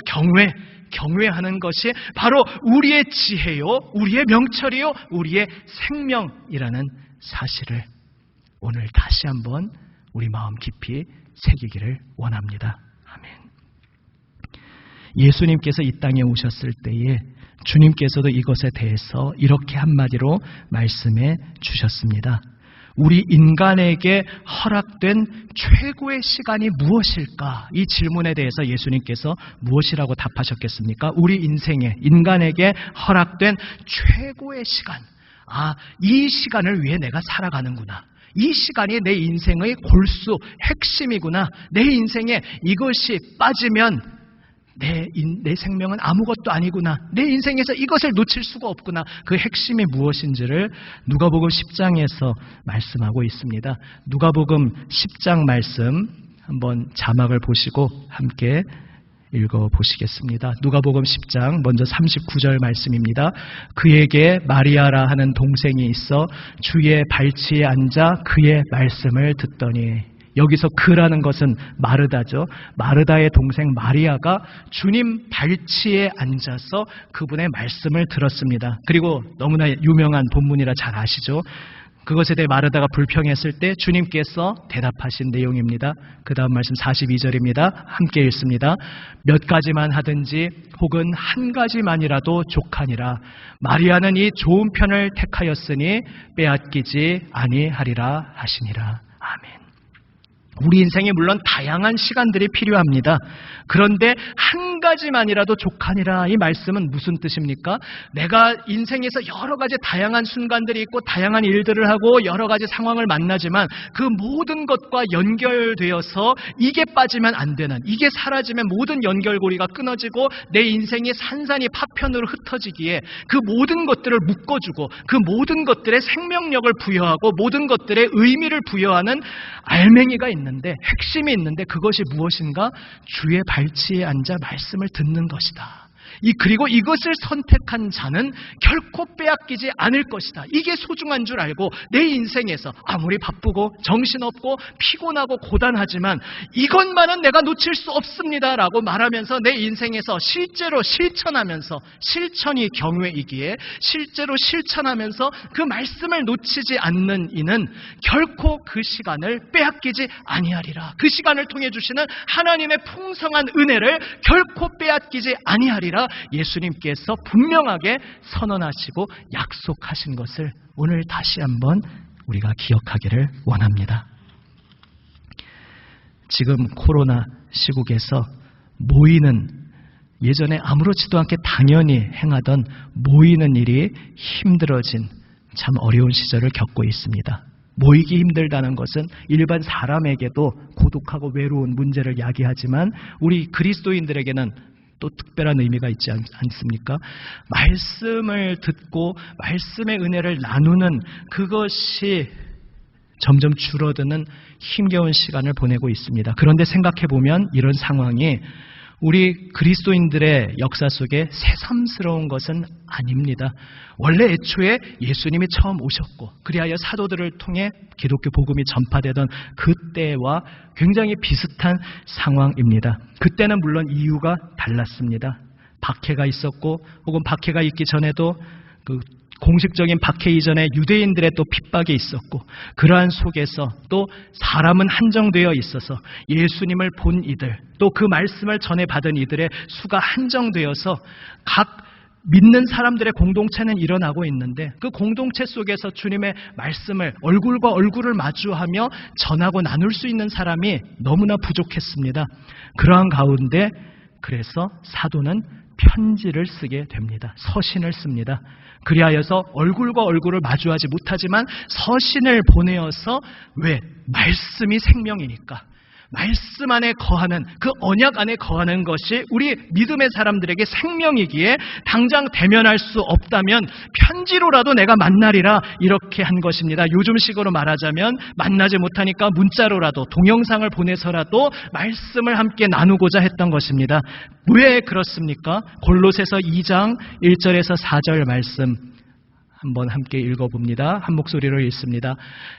경외하는 것이 바로 우리의 지혜요, 우리의 명철이요, 우리의 생명이라는 사실을 오늘 다시 한번 우리 마음 깊이 새기기를 원합니다. 아멘. 예수님께서 이 땅에 오셨을 때에 주님께서도 이것에 대해서 이렇게 한마디로 말씀해 주셨습니다. 우리 인간에게 허락된 최고의 시간이 무엇일까? 이 질문에 대해서 예수님께서 무엇이라고 답하셨겠습니까? 우리 인간에게 허락된 최고의 시간. 이 시간을 위해 내가 살아가는구나. 이 시간이 내 인생의 골수, 핵심이구나. 내 인생에 이것이 빠지면 내 생명은 아무것도 아니구나. 내 인생에서 이것을 놓칠 수가 없구나. 그 핵심이 무엇인지를 누가복음 10장에서 말씀하고 있습니다. 누가복음 10장 말씀 한번 자막을 보시고 함께 읽어보시겠습니다. 누가복음 10장 먼저 39절 말씀입니다. 그에게 마리아라 하는 동생이 있어 주의 발치에 앉아 그의 말씀을 듣더니, 여기서 그라는 것은 마르다죠. 마르다의 동생 마리아가 주님 발치에 앉아서 그분의 말씀을 들었습니다. 그리고 너무나 유명한 본문이라 잘 아시죠. 그것에 대해 마르다가 불평했을 때 주님께서 대답하신 내용입니다. 그 다음 말씀 42절입니다. 함께 읽습니다. 몇 가지만 하든지 혹은 한 가지만이라도 족하니라. 마리아는 이 좋은 편을 택하였으니 빼앗기지 아니하리라 하시니라. 아멘. 우리 인생에 물론 다양한 시간들이 필요합니다. 그런데 한 가지만이라도 족하니라, 이 말씀은 무슨 뜻입니까? 내가 인생에서 여러 가지 다양한 순간들이 있고 다양한 일들을 하고 여러 가지 상황을 만나지만 그 모든 것과 연결되어서 이게 빠지면 안 되는, 이게 사라지면 모든 연결고리가 끊어지고 내 인생이 산산이 파편으로 흩어지기에 그 모든 것들을 묶어주고 그 모든 것들의 생명력을 부여하고 모든 것들의 의미를 부여하는 알맹이가 있는데, 핵심이 있는데 그것이 무엇인가? 주의 발치에 앉아 말씀을 듣는 것이다. 그리고 이것을 선택한 자는 결코 빼앗기지 않을 것이다. 이게 소중한 줄 알고 내 인생에서 아무리 바쁘고 정신없고 피곤하고 고단하지만 이것만은 내가 놓칠 수 없습니다라고 말하면서 내 인생에서 실제로 실천하면서, 실천이 경외이기에 실제로 실천하면서 그 말씀을 놓치지 않는 이는 결코 그 시간을 빼앗기지 아니하리라. 그 시간을 통해 주시는 하나님의 풍성한 은혜를 결코 빼앗기지 아니하리라. 예수님께서 분명하게 선언하시고 약속하신 것을 오늘 다시 한번 우리가 기억하기를 원합니다. 지금 코로나 시국에서 모이는 예전에 아무렇지도 않게 당연히 행하던 모이는 일이 힘들어진 참 어려운 시절을 겪고 있습니다. 모이기 힘들다는 것은 일반 사람에게도 고독하고 외로운 문제를 야기하지만 우리 그리스도인들에게는 또 특별한 의미가 있지 않습니까? 말씀을 듣고 말씀의 은혜를 나누는 그것이 점점 줄어드는 힘겨운 시간을 보내고 있습니다. 그런데 생각해보면 이런 상황이 우리 그리스도인들의 역사 속에 새삼스러운 것은 아닙니다. 원래 애초에 예수님이 처음 오셨고 그리하여 사도들을 통해 기독교 복음이 전파되던 그때와 굉장히 비슷한 상황입니다. 그때는 물론 이유가 달랐습니다. 박해가 있었고 혹은 박해가 있기 전에도 그 공식적인 박해 이전에 유대인들의 또 핍박이 있었고 그러한 속에서 또 사람은 한정되어 있어서 예수님을 본 이들 또 그 말씀을 전해받은 이들의 수가 한정되어서 각 믿는 사람들의 공동체는 일어나고 있는데 그 공동체 속에서 주님의 말씀을 얼굴과 얼굴을 마주하며 전하고 나눌 수 있는 사람이 너무나 부족했습니다. 그러한 가운데 그래서 사도는 편지를 쓰게 됩니다. 서신을 씁니다. 그리하여서 얼굴과 얼굴을 마주하지 못하지만 서신을 보내어서 왜? 말씀이 생명이니까. 말씀 안에 거하는 그 언약 안에 거하는 것이 우리 믿음의 사람들에게 생명이기에 당장 대면할 수 없다면 편지로라도 내가 만나리라 이렇게 한 것입니다. 요즘식으로 말하자면 만나지 못하니까 문자로라도 동영상을 보내서라도 말씀을 함께 나누고자 했던 것입니다. 왜 그렇습니까? 골로새서 2장 1절에서 4절 말씀 한번 함께 읽어봅니다. 한 목소리로 읽습니다.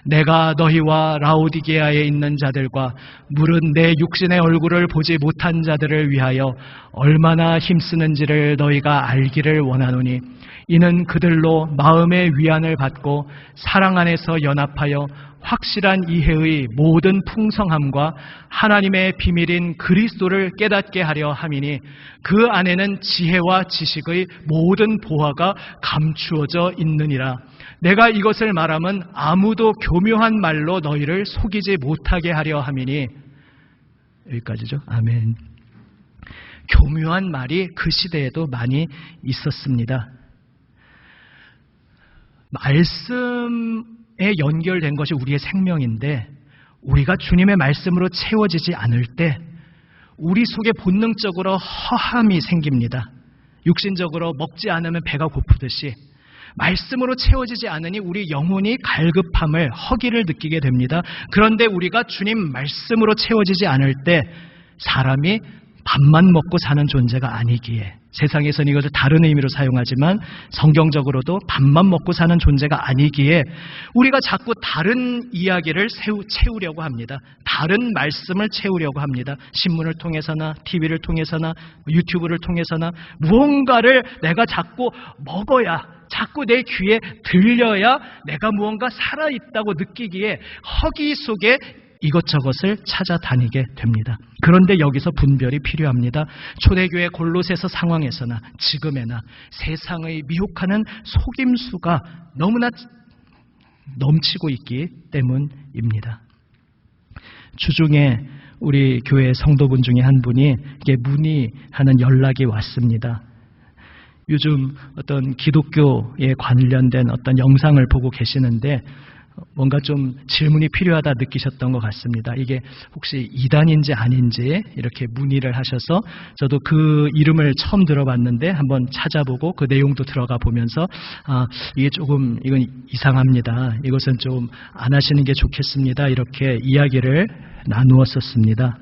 내가 너희와 라오디게아에 있는 자들과 물은 내 육신의 얼굴을 보지 못한 자들을 위하여 얼마나 힘쓰는지를 너희가 알기를 원하노니 이는 그들로 마음의 위안을 받고 사랑 안에서 연합하여 확실한 이해의 모든 풍성함과 하나님의 비밀인 그리스도를 깨닫게 하려 함이니 그 안에는 지혜와 지식의 모든 보화가 감추어져 있느니라. 내가 이것을 말하면 아무도 교묘한 말로 너희를 속이지 못하게 하려 함이니 여기까지죠. 아멘. 교묘한 말이 그 시대에도 많이 있었습니다. 말씀에 연결된 것이 우리의 생명인데 우리가 주님의 말씀으로 채워지지 않을 때 우리 속에 본능적으로 허함이 생깁니다. 육신적으로 먹지 않으면 배가 고프듯이 말씀으로 채워지지 않으니 우리 영혼이 갈급함을 허기를 느끼게 됩니다. 그런데 우리가 주님 말씀으로 채워지지 않을 때 사람이 밥만 먹고 사는 존재가 아니기에 세상에서는 이것을 다른 의미로 사용하지만 성경적으로도 밥만 먹고 사는 존재가 아니기에 우리가 자꾸 다른 이야기를 채우려고 합니다. 다른 말씀을 채우려고 합니다. 신문을 통해서나 TV를 통해서나 유튜브를 통해서나 무언가를 내가 자꾸 먹어야 자꾸 내 귀에 들려야 내가 무언가 살아있다고 느끼기에 허기 속에 이것저것을 찾아다니게 됩니다. 그런데 여기서 분별이 필요합니다. 초대교회 골로새서 상황에서나 지금에나 세상의 미혹하는 속임수가 너무나 넘치고 있기 때문입니다. 주중에 우리 교회 성도분 중에 한 분이 문의하는 연락이 왔습니다. 요즘 어떤 기독교에 관련된 어떤 영상을 보고 계시는데 뭔가 좀 질문이 필요하다 느끼셨던 것 같습니다. 이게 혹시 이단인지 아닌지 이렇게 문의를 하셔서 저도 그 이름을 처음 들어봤는데 한번 찾아보고 그 내용도 들어가 보면서 이게 조금 이건 이상합니다. 이것은 좀 안 하시는 게 좋겠습니다. 이렇게 이야기를 나누었었습니다.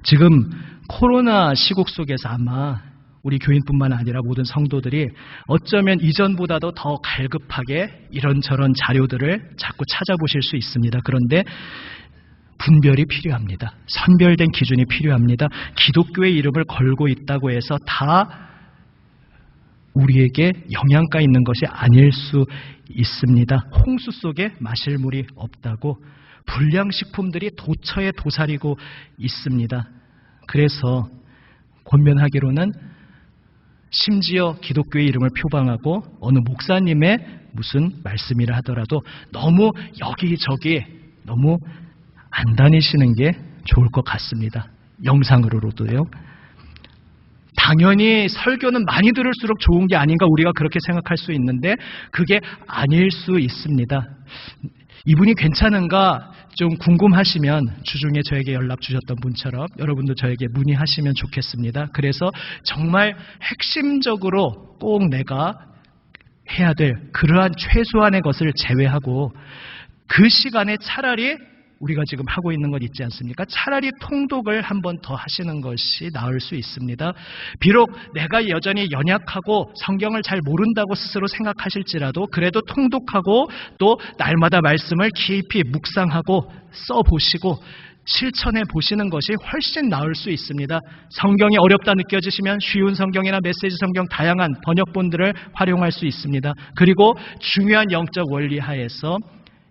지금 코로나 시국 속에서 아마 우리 교인뿐만 아니라 모든 성도들이 어쩌면 이전보다도 더 갈급하게 이런저런 자료들을 자꾸 찾아보실 수 있습니다. 그런데 분별이 필요합니다. 선별된 기준이 필요합니다. 기독교의 이름을 걸고 있다고 해서 다 우리에게 영양가 있는 것이 아닐 수 있습니다. 홍수 속에 마실 물이 없다고 불량식품들이 도처에 도사리고 있습니다. 그래서 권면하기로는 심지어 기독교의 이름을 표방하고 어느 목사님의 무슨 말씀이라 하더라도 너무 여기저기 너무 안 다니시는 게 좋을 것 같습니다. 영상으로도요. 당연히 설교는 많이 들을수록 좋은 게 아닌가 우리가 그렇게 생각할 수 있는데 그게 아닐 수 있습니다. 이분이 괜찮은가 좀 궁금하시면 주중에 저에게 연락 주셨던 분처럼 여러분도 저에게 문의하시면 좋겠습니다. 그래서 정말 핵심적으로 꼭 내가 해야 될 그러한 최소한의 것을 제외하고 그 시간에 차라리 우리가 지금 하고 있는 것 있지 않습니까? 차라리 통독을 한 번 더 하시는 것이 나을 수 있습니다. 비록 내가 여전히 연약하고 성경을 잘 모른다고 스스로 생각하실지라도 그래도 통독하고 또 날마다 말씀을 깊이 묵상하고 써보시고 실천해 보시는 것이 훨씬 나을 수 있습니다. 성경이 어렵다 느껴지시면 쉬운 성경이나 메시지 성경 다양한 번역본들을 활용할 수 있습니다. 그리고 중요한 영적 원리 하에서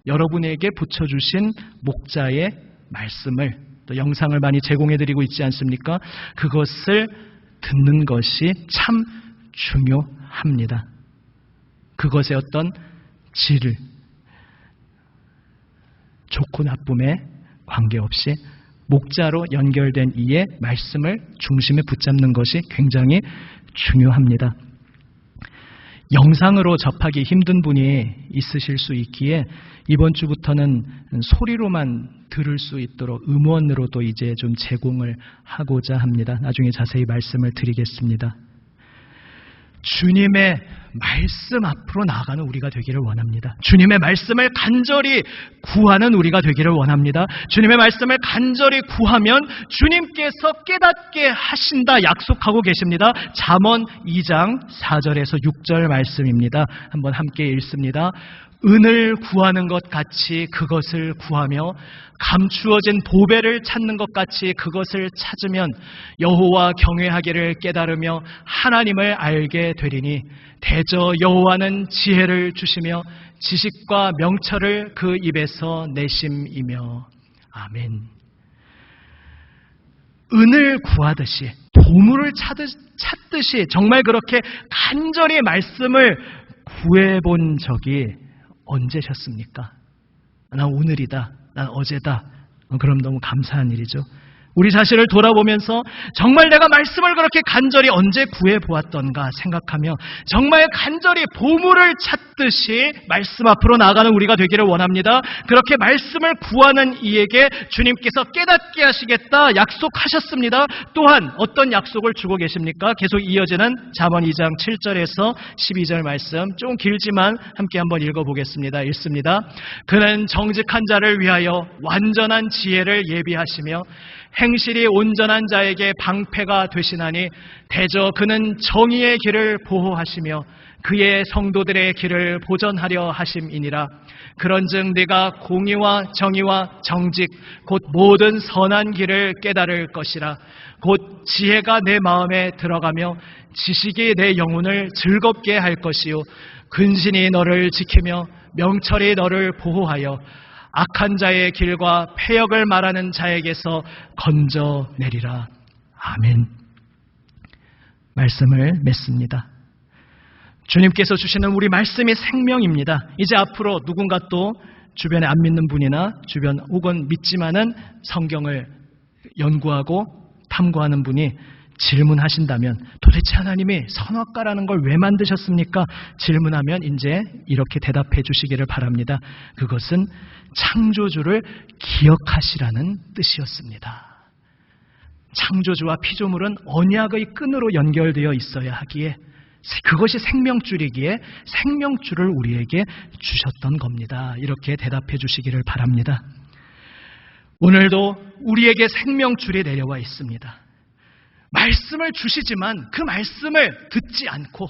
여러분에게 붙여주신 목자의 말씀을 또 영상을 많이 제공해드리고 있지 않습니까? 그것을 듣는 것이 참 중요합니다. 그것의 어떤 질을 좋고 나쁨에 관계없이 목자로 연결된 이의 말씀을 중심에 붙잡는 것이 굉장히 중요합니다. 영상으로 접하기 힘든 분이 있으실 수 있기에 이번 주부터는 소리로만 들을 수 있도록 음원으로도 이제 좀 제공을 하고자 합니다. 나중에 자세히 말씀을 드리겠습니다. 주님의 말씀 앞으로 나아가는 우리가 되기를 원합니다. 주님의 말씀을 간절히 구하는 우리가 되기를 원합니다. 주님의 말씀을 간절히 구하면 주님께서 깨닫게 하신다 약속하고 계십니다. 잠언 2장 4절에서 6절 말씀입니다. 한번 함께 읽습니다. 은을 구하는 것 같이 그것을 구하며 감추어진 보배를 찾는 것 같이 그것을 찾으면 여호와 경외하기를 깨달으며 하나님을 알게 되리니 대저 여호와는 지혜를 주시며 지식과 명철을 그 입에서 내심이며. 아멘. 은을 구하듯이 보물을 찾듯이 정말 그렇게 간절히 말씀을 구해본 적이 언제셨습니까? 난 오늘이다. 난 어제다. 그럼 너무 감사한 일이죠. 우리 자신을 돌아보면서 정말 내가 말씀을 그렇게 간절히 언제 구해보았던가 생각하며 정말 간절히 보물을 찾듯이 말씀 앞으로 나아가는 우리가 되기를 원합니다. 그렇게 말씀을 구하는 이에게 주님께서 깨닫게 하시겠다 약속하셨습니다. 또한 어떤 약속을 주고 계십니까? 계속 이어지는 잠언 2장 7절에서 12절 말씀 좀 길지만 함께 한번 읽어보겠습니다. 읽습니다. 그는 정직한 자를 위하여 완전한 지혜를 예비하시며 행실이 온전한 자에게 방패가 되시나니 대저 그는 정의의 길을 보호하시며 그의 성도들의 길을 보전하려 하심이니라. 그런즉 네가 공의와 정의와 정직 곧 모든 선한 길을 깨달을 것이라. 곧 지혜가 내 마음에 들어가며 지식이 내 영혼을 즐겁게 할 것이요 근신이 너를 지키며 명철이 너를 보호하여 악한 자의 길과 패역을 말하는 자에게서 건져내리라. 아멘. 말씀을 맺습니다. 주님께서 주시는 우리 말씀이 생명입니다. 이제 앞으로 누군가 또 주변에 안 믿는 분이나 주변 혹은 믿지만은 성경을 연구하고 탐구하는 분이 질문하신다면 도대체 하나님이 선악과라는 걸 왜 만드셨습니까? 질문하면 이제 이렇게 대답해 주시기를 바랍니다. 그것은 창조주를 기억하시라는 뜻이었습니다. 창조주와 피조물은 언약의 끈으로 연결되어 있어야 하기에 그것이 생명줄이기에 생명줄을 우리에게 주셨던 겁니다. 이렇게 대답해 주시기를 바랍니다. 오늘도 우리에게 생명줄이 내려와 있습니다. 말씀을 주시지만 그 말씀을 듣지 않고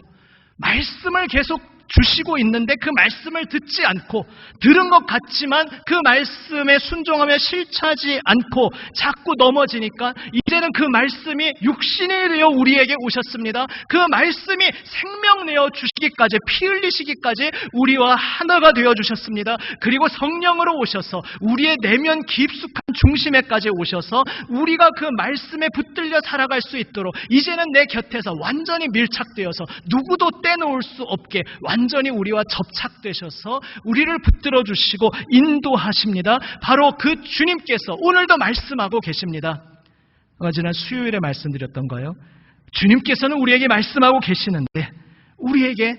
말씀을 계속 주시고 있는데 그 말씀을 듣지 않고 들은 것 같지만 그 말씀에 순종하며 실천하지 않고 자꾸 넘어지니까 이제는 그 말씀이 육신이 되어 우리에게 오셨습니다. 그 말씀이 생명 내어 주시기까지 피 흘리시기까지 우리와 하나가 되어 주셨습니다. 그리고 성령으로 오셔서 우리의 내면 깊숙한 중심에까지 오셔서 우리가 그 말씀에 붙들려 살아갈 수 있도록 이제는 내 곁에서 완전히 밀착되어서 누구도 떼놓을 수 없게 완전히 우리와 접착되셔서 우리를 붙들어 주시고 인도하십니다. 바로 그 주님께서 오늘도 말씀하고 계십니다. 지난 수요일에 말씀드렸던 거예요. 주님께서는 우리에게 말씀하고 계시는데 우리에게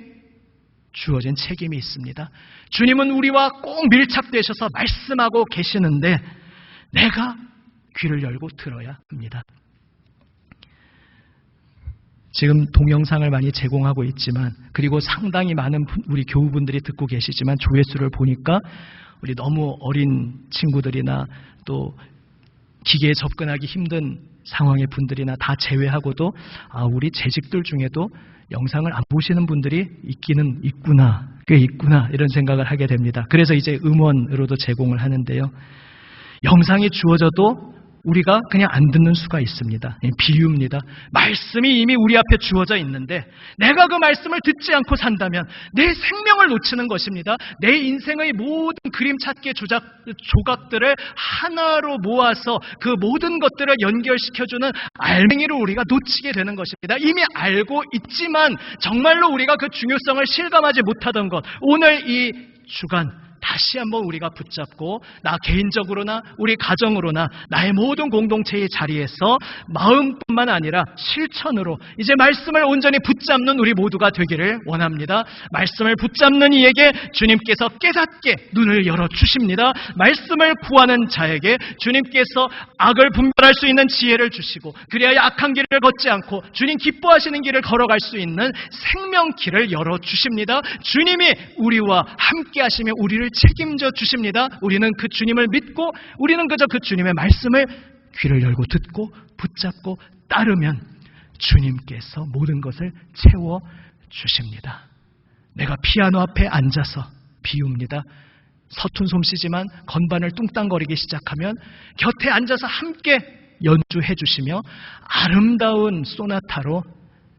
주어진 책임이 있습니다. 주님은 우리와 꼭 밀착되셔서 말씀하고 계시는데 내가 귀를 열고 들어야 합니다. 지금 동영상을 많이 제공하고 있지만, 그리고 상당히 많은 우리 교우분들이 듣고 계시지만 조회수를 보니까 우리 너무 어린 친구들이나 또 기계에 접근하기 힘든 상황의 분들이나 다 제외하고도 우리 재직들 중에도 영상을 안 보시는 분들이 있기는 있구나, 꽤 있구나, 이런 생각을 하게 됩니다. 그래서 이제 음원으로도 제공을 하는데요. 영상이 주어져도 우리가 그냥 안 듣는 수가 있습니다. 비유입니다. 말씀이 이미 우리 앞에 주어져 있는데 내가 그 말씀을 듣지 않고 산다면 내 생명을 놓치는 것입니다. 내 인생의 모든 그림 찾기의 조각들을 하나로 모아서 그 모든 것들을 연결시켜주는 알맹이를 우리가 놓치게 되는 것입니다. 이미 알고 있지만 정말로 우리가 그 중요성을 실감하지 못하던 것, 오늘 이 주간 다시 한번 우리가 붙잡고 나 개인적으로나 우리 가정으로나 나의 모든 공동체의 자리에서 마음뿐만 아니라 실천으로 이제 말씀을 온전히 붙잡는 우리 모두가 되기를 원합니다. 말씀을 붙잡는 이에게 주님께서 깨닫게 눈을 열어주십니다. 말씀을 구하는 자에게 주님께서 악을 분별할 수 있는 지혜를 주시고 그래야 악한 길을 걷지 않고 주님 기뻐하시는 길을 걸어갈 수 있는 생명길을 열어주십니다. 주님이 우리와 함께 하시며 우리를 책임져 주십니다. 우리는 그 주님을 믿고 우리는 그저 그 주님의 말씀을 귀를 열고 듣고 붙잡고 따르면 주님께서 모든 것을 채워 주십니다. 내가 피아노 앞에 앉아서 비웁니다. 서툰 솜씨지만 건반을 뚱땅거리기 시작하면 곁에 앉아서 함께 연주해 주시며 아름다운 소나타로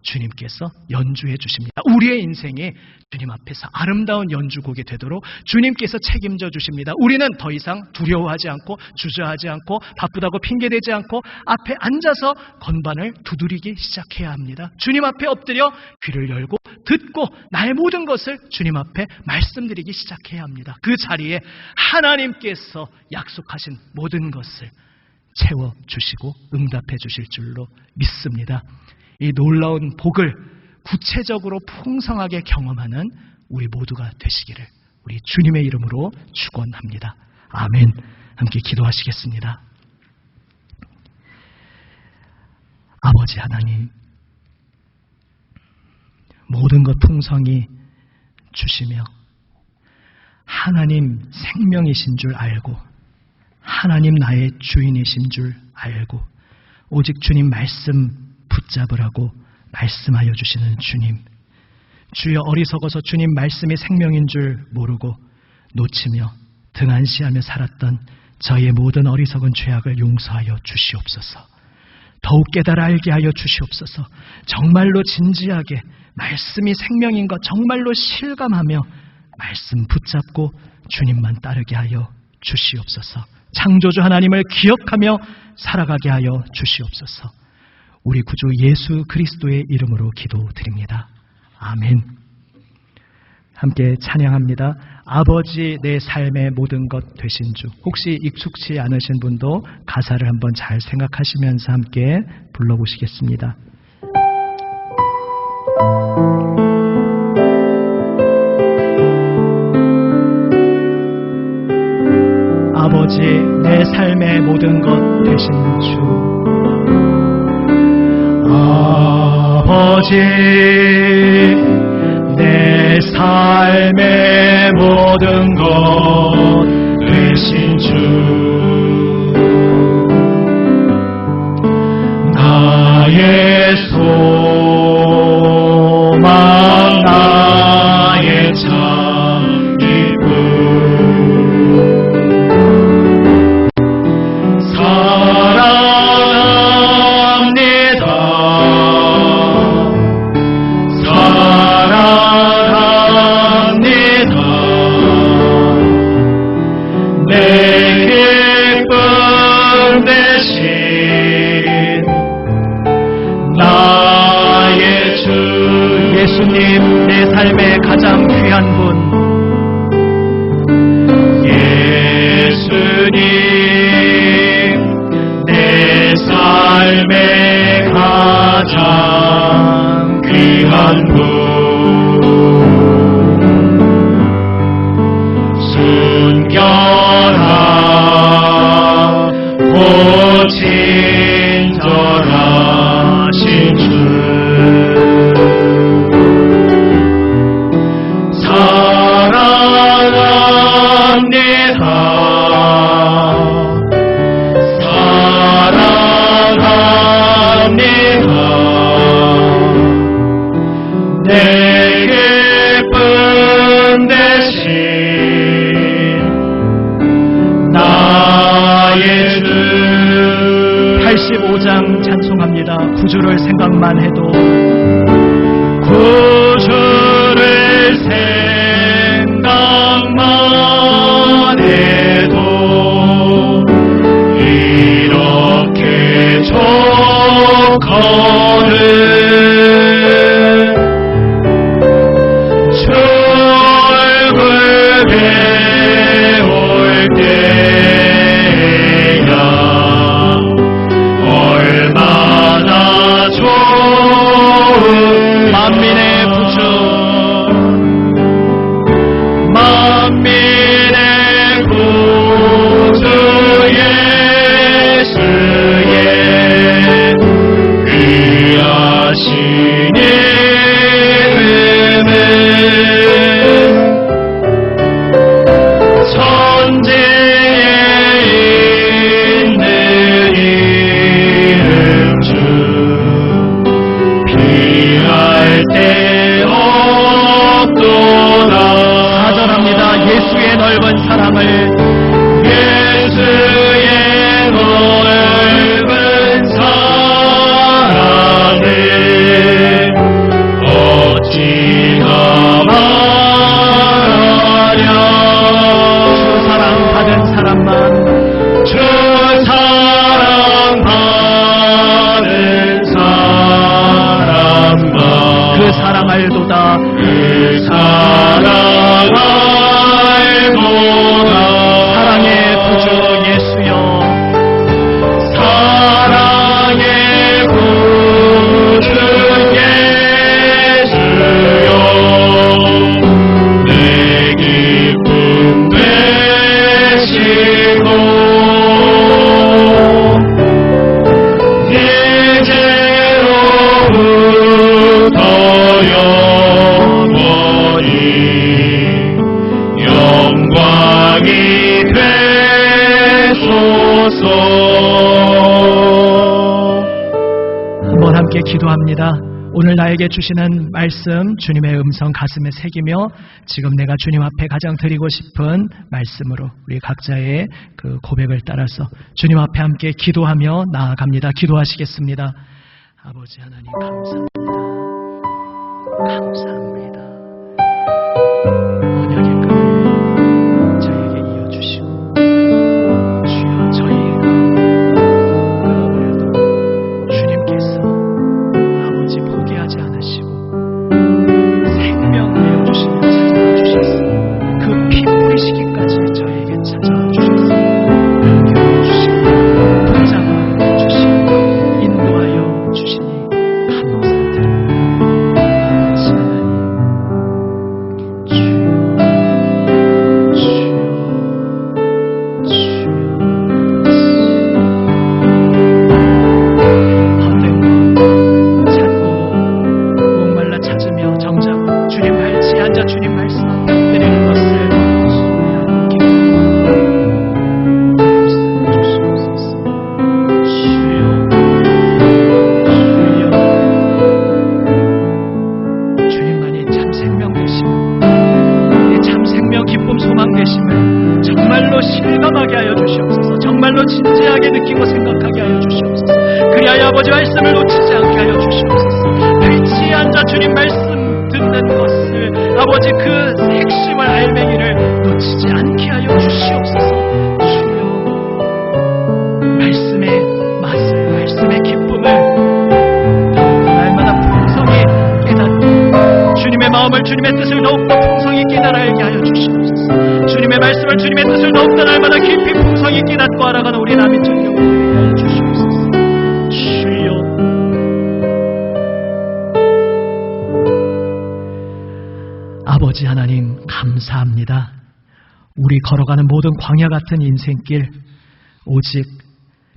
주님께서 연주해 주십니다. 우리의 인생이 주님 앞에서 아름다운 연주곡이 되도록 주님께서 책임져 주십니다. 우리는 더 이상 두려워하지 않고 주저하지 않고 바쁘다고 핑계대지 않고 앞에 앉아서 건반을 두드리기 시작해야 합니다. 주님 앞에 엎드려 귀를 열고 듣고 나의 모든 것을 주님 앞에 말씀드리기 시작해야 합니다. 그 자리에 하나님께서 약속하신 모든 것을 채워주시고 응답해 주실 줄로 믿습니다. 이 놀라운 복을 구체적으로 풍성하게 경험하는 우리 모두가 되시기를 우리 주님의 이름으로 축원합니다. 아멘. 함께 기도하시겠습니다. 아버지 하나님, 모든 것 풍성히 주시며 하나님 생명이신 줄 알고 하나님 나의 주인이신 줄 알고 오직 주님 말씀 붙잡으라고 말씀하여 주시는 주님, 주여 어리석어서 주님 말씀이 생명인 줄 모르고 놓치며 등한시하며 살았던 저희의 모든 어리석은 죄악을 용서하여 주시옵소서. 더욱 깨달아 알게 하여 주시옵소서. 정말로 진지하게 말씀이 생명인 것 정말로 실감하며 말씀 붙잡고 주님만 따르게 하여 주시옵소서. 창조주 하나님을 기억하며 살아가게 하여 주시옵소서. 우리 구주 예수 그리스도의 이름으로 기도드립니다. 아멘. 함께 찬양합니다. 아버지 내 삶의 모든 것 되신 주. 혹시 익숙치 않으신 분도 가사를 한번 잘 생각하시면서 함께 불러보시겠습니다. 아버지 내 삶의 모든 것 되신 주. 아버지 내 삶의 모든 것 되신 주, 나의 소망 나의 참 기쁨, 사랑합니다. 내게 만민의 구주, 만민의 구주 예수의 귀하신 이름은 천지에 있는 이름 중 비할 데 없도다. 사절합니다. 예수의 넓은 사랑을, 예수의 넓은 사랑을 어찌나 말하랴. 주 사랑 받은 사람만, 주 사랑 받은 사람만 그 사랑 알도다. 그 사랑 알도다. 사랑의 구주 예수여, 사랑의 구주 예수여, 내 기쁨 되시고 이제로부터 영원히 영광이 되소서. 한번 함께 기도합니다. 오늘 나에게 주시는 말씀, 주님의 음성 가슴에 새기며 지금 내가 주님 앞에 가장 드리고 싶은 말씀으로 우리 각자의 그 고백을 따라서 주님 앞에 함께 기도하며 나아갑니다. 기도하시겠습니다. 아버지 하나님 감사합니다. 감사합니다. 언약의 끈을 저에게 이어주시고 주여 저희가 끊어버려도 주님께서 아버지 포기하지 않으시고 생명 내어주시며 찾아와 주셔서 그 피 뿌리시기까지 저에게 찾아와 주셔서 은혜를 주시고 붙잡아 주시고 인도하여 주시니 감사드립니다. 아버지 하나님 주여 주여 주여 헛된 것 찾고 목말라 찾으며 정작 주님 발치에 앉아 주님 말씀 드리는 것을 주시옵소서. 주여 주여 주님만이 참 생명 되시고 우리의 참 생명 기쁨 소망 되심을 정말로 실감하게 하여 주시옵소서. 정말로 진지하게 느끼고 생각하게 하여 주시옵소서. 그리하여 아버지 말씀을 놓치지 않게 하여 주시옵소서. 발치에 앉아 주님 말씀 듣는 것을 아버지 그 핵심을 알맹이를 놓치지 않게 하여 주시옵소서. 주여 말씀의 맛을, 말씀의 기쁨을 날마다 풍성히 깨닫고 주님의 마음을, 주님의 뜻을 더욱더 풍성히 깨달아 알게 하여 주시옵소서. 주님의 말씀을, 주님의 뜻을 더욱더 날마다 깊이 풍성히 깨닫고 알아가는 우리 남인천 경우 되게 하여 주시옵소서. 주여 아버지 하나님 감사합니다. 우리 걸어가는 모든 광야 같은 인생길 오직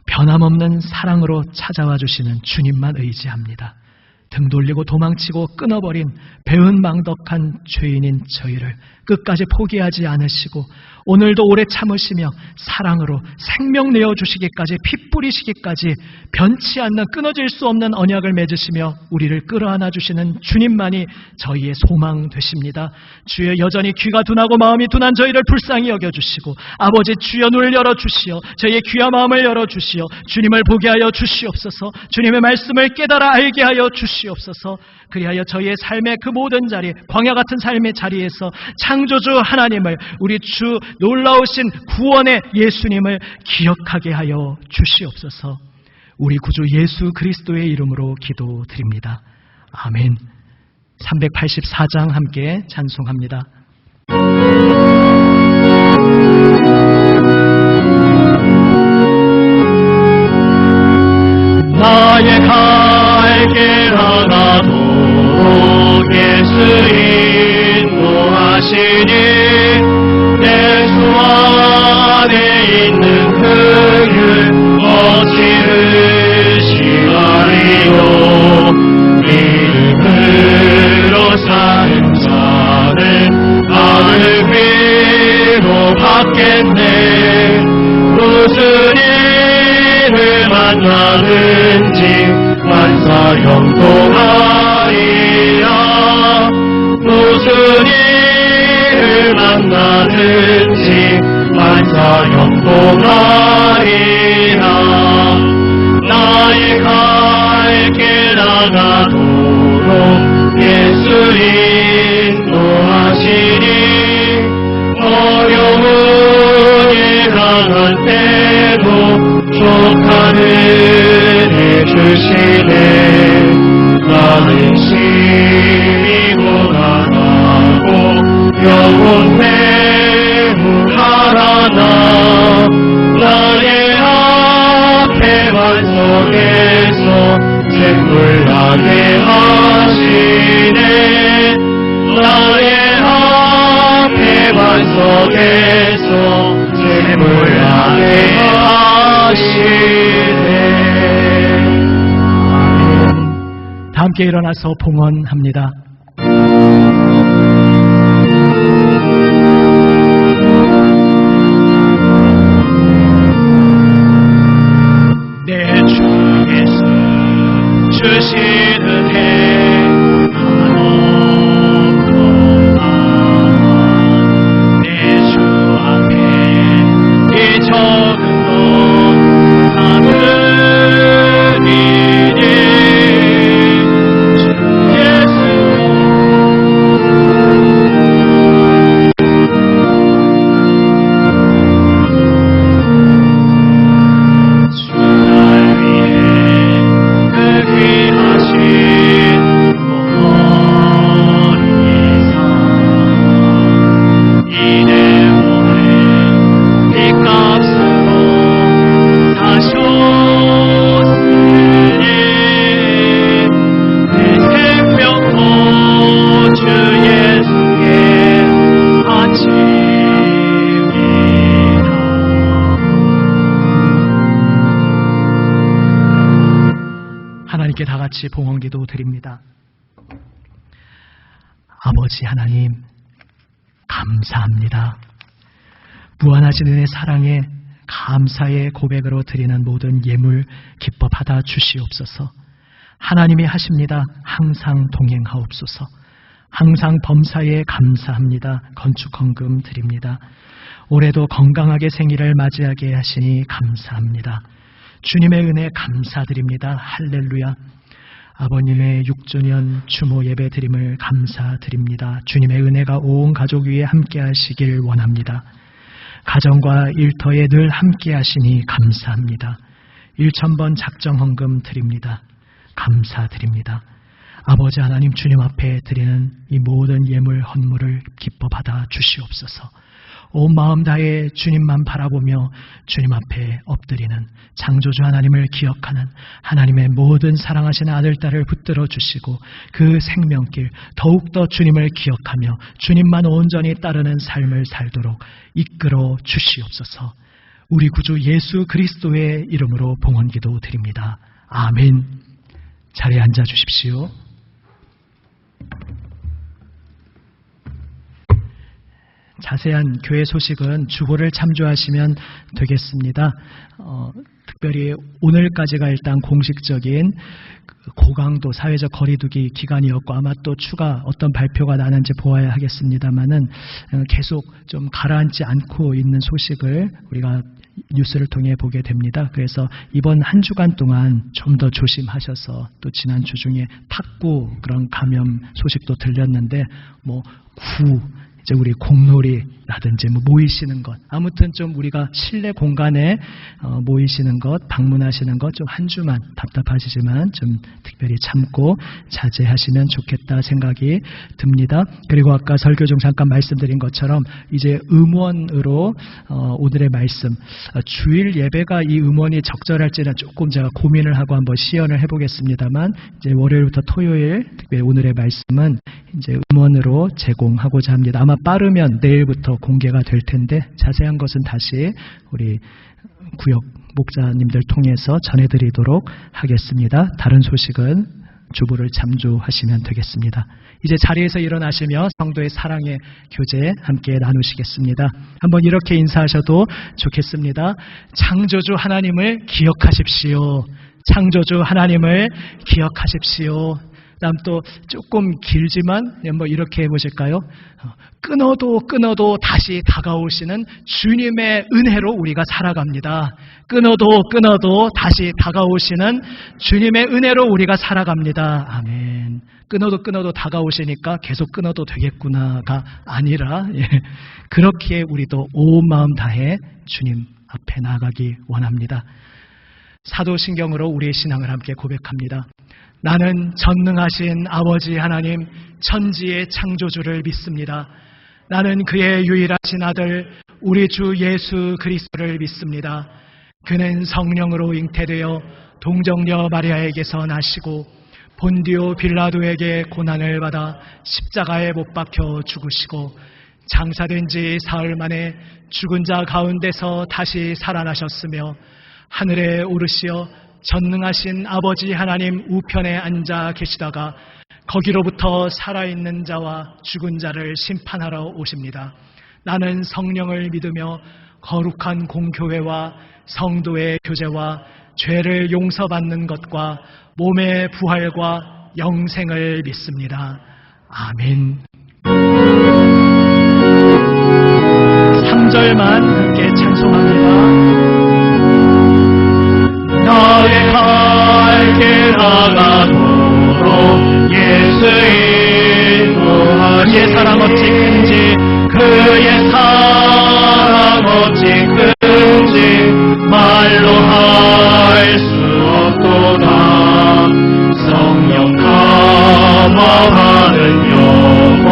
변함없는 사랑으로 찾아와 주시는 주님만 의지합니다. 등 돌리고 도망치고 끊어버린 배은망덕한 죄인인 저희를 끝까지 포기하지 않으시고 오늘도 오래 참으시며 사랑으로 생명 내어주시기까지 피 뿌리시기까지 변치 않는 끊어질 수 없는 언약을 맺으시며 우리를 끌어안아 주시는 주님만이 저희의 소망 되십니다. 주여 여전히 귀가 둔하고 마음이 둔한 저희를 불쌍히 여겨주시고 아버지 주여 눈을 열어주시어 저희의 귀와 마음을 열어주시어 주님을 보게 하여 주시옵소서. 주님의 말씀을 깨달아 알게 하여 주시옵소서. 그리하여 저희의 삶의 그 모든 자리, 광야 같은 삶의 자리에서 창조주 하나님을, 우리 주 놀라우신 구원의 예수님을 기억하게 하여 주시옵소서. 우리 구주 예수 그리스도의 이름으로 기도드립니다. 아멘. 384장 함께 찬송합니다. 나의 갈 길 하나도 인도하시니 내 주 안에 있는 흙을 어찌 의심하리요. 믿음으로 사는 자는 하늘 위로 받겠네. 무슨 일을 만나든지 만사 형통하리라. 무슨 일을 만나든지 만사 형통하리라. 나의 갈 길 나가도록 예수 인도하시니 어려움이 강한 때도 족한 은혜 주시네. 나는 심히 고난하고 영혼 배후하라나. 나의 앞에 반석에서 샘물 나게 하시네. 나의 앞에 반석에서 샘물 나게 하시네. 다 함께 일어나서 봉헌합니다. 내 주 예수 주시는 해 내 주 앞에 이 적은 것 하느니니 주 예수 하나님께 다 같이 봉헌기도 드립니다. 아버지 하나님, 감사합니다. 무한하신 은혜 사랑에 감사의 고백으로 드리는 모든 예물 기뻐 받아 주시옵소서. 하나님이 하십니다. 항상 동행하옵소서. 항상 범사에 감사합니다. 건축헌금 드립니다. 올해도 건강하게 생일을 맞이하게 하시니 감사합니다. 주님의 은혜 감사드립니다. 할렐루야. 아버님의 6주년 추모 예배 드림을 감사드립니다. 주님의 은혜가 온 가족 위에 함께 하시길 원합니다. 가정과 일터에 늘 함께 하시니 감사합니다. 1000번 작정헌금 드립니다. 감사드립니다. 아버지 하나님, 주님 앞에 드리는 이 모든 예물 헌물을 기뻐 받아 주시옵소서. 온 마음 다해 주님만 바라보며 주님 앞에 엎드리는 창조주 하나님을 기억하는 하나님의 모든 사랑하시는 아들, 딸을 붙들어 주시고 그 생명길 더욱더 주님을 기억하며 주님만 온전히 따르는 삶을 살도록 이끌어 주시옵소서. 우리 구주 예수 그리스도의 이름으로 봉헌기도 드립니다. 아멘. 자리에 앉아 주십시오. 자세한 교회 소식은 주보를 참조하시면 되겠습니다. 특별히 오늘까지가 일단 공식적인 고강도 사회적 거리두기 기간이었고 아마 또 추가 어떤 발표가 나는지 보아야 하겠습니다만은 계속 좀 가라앉지 않고 있는 소식을 우리가 뉴스를 통해 보게 됩니다. 그래서 이번 한 주간 동안 좀 더 조심하셔서, 또 지난주 중에 탁구 그런 감염 소식도 들렸는데 이제 우리 공놀이라든지 모이시는 것, 아무튼 좀 우리가 실내 공간에 모이시는 것, 방문하시는 것 좀 한 주만 답답하시지만 좀 특별히 참고 자제하시면 좋겠다 생각이 듭니다. 그리고 아까 설교 중 잠깐 말씀드린 것처럼 이제 음원으로 오늘의 말씀, 주일 예배가 이 음원이 적절할지는 조금 제가 고민을 하고 한번 시연을 해보겠습니다만, 이제 월요일부터 토요일 특별히 오늘의 말씀은 이제 음원으로 제공하고자 합니다. 아마 빠르면 내일부터 공개가 될 텐데 자세한 것은 다시 우리 구역 목자님들 통해서 전해드리도록 하겠습니다. 다른 소식은 주부를 잠주하시면 되겠습니다. 이제 자리에서 일어나시며 성도의 사랑의 교제 함께 나누시겠습니다. 한번 이렇게 인사하셔도 좋겠습니다. 창조주 하나님을 기억하십시오. 창조주 하나님을 기억하십시오. 다음 또 조금 길지만 뭐 이렇게 해보실까요? 끊어도 다시 다가오시는 주님의 은혜로 우리가 살아갑니다. 끊어도 다시 다가오시는 주님의 은혜로 우리가 살아갑니다. 아멘. 끊어도 다가오시니까 계속 끊어도 되겠구나가 아니라 그렇게 우리도 온 마음 다해 주님 앞에 나아가기 원합니다. 사도신경으로 우리의 신앙을 함께 고백합니다. 나는 전능하신 아버지 하나님 천지의 창조주를 믿습니다. 나는 그의 유일하신 아들 우리 주 예수 그리스도를 믿습니다. 그는 성령으로 잉태되어 동정녀 마리아에게서 나시고 본디오 빌라도에게 고난을 받아 십자가에 못 박혀 죽으시고 장사된 지 사흘 만에 죽은 자 가운데서 다시 살아나셨으며 하늘에 오르시어 전능하신 아버지 하나님 우편에 앉아 계시다가 거기로부터 살아있는 자와 죽은 자를 심판하러 오십니다. 나는 성령을 믿으며 거룩한 공교회와 성도의 교제와 죄를 용서받는 것과 몸의 부활과 영생을 믿습니다. 아멘. 3절만 함께 찬송합니다. 나의 갈 길 나가도록 예수 인도하시네. 그의 사랑 어찌 큰지 그의 사랑 어찌 큰지 말로 할 수 없도다. 성령 감화하는 영혼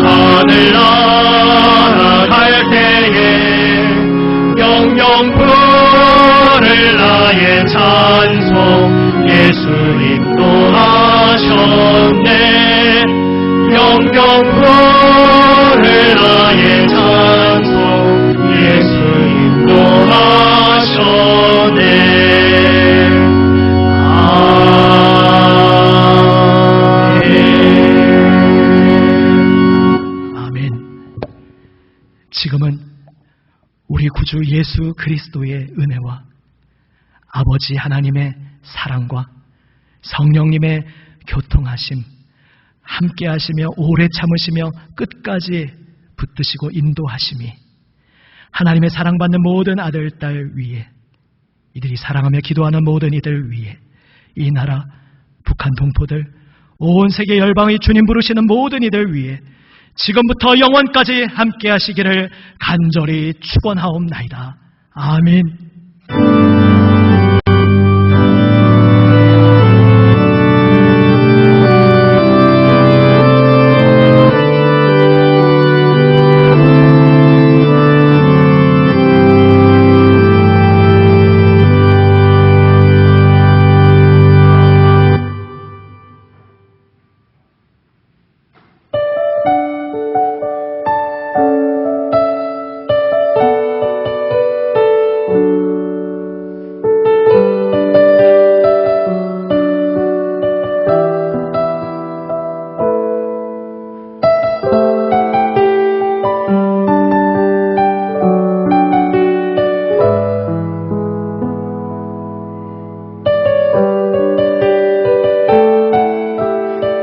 하늘 날아갈 때에 영영 부를 나의 찬송 예수 인도하셨네. 영영 부를 나의 찬송 예수 인도하셨네. 아멘. 지금은 우리 구주 예수 그리스도의 은혜와 아버지 하나님의 사랑과 성령님의 교통하심 함께 하시며 오래 참으시며 끝까지 붙드시고 인도하심이 하나님의 사랑받는 모든 아들, 딸 위에 이들이 사랑하며 기도하는 모든 이들 위에 이 나라 북한 동포들 온 세계 열방의 주님 부르시는 모든 이들 위에 지금부터 영원까지 함께 하시기를 간절히 축원하옵나이다. 아멘.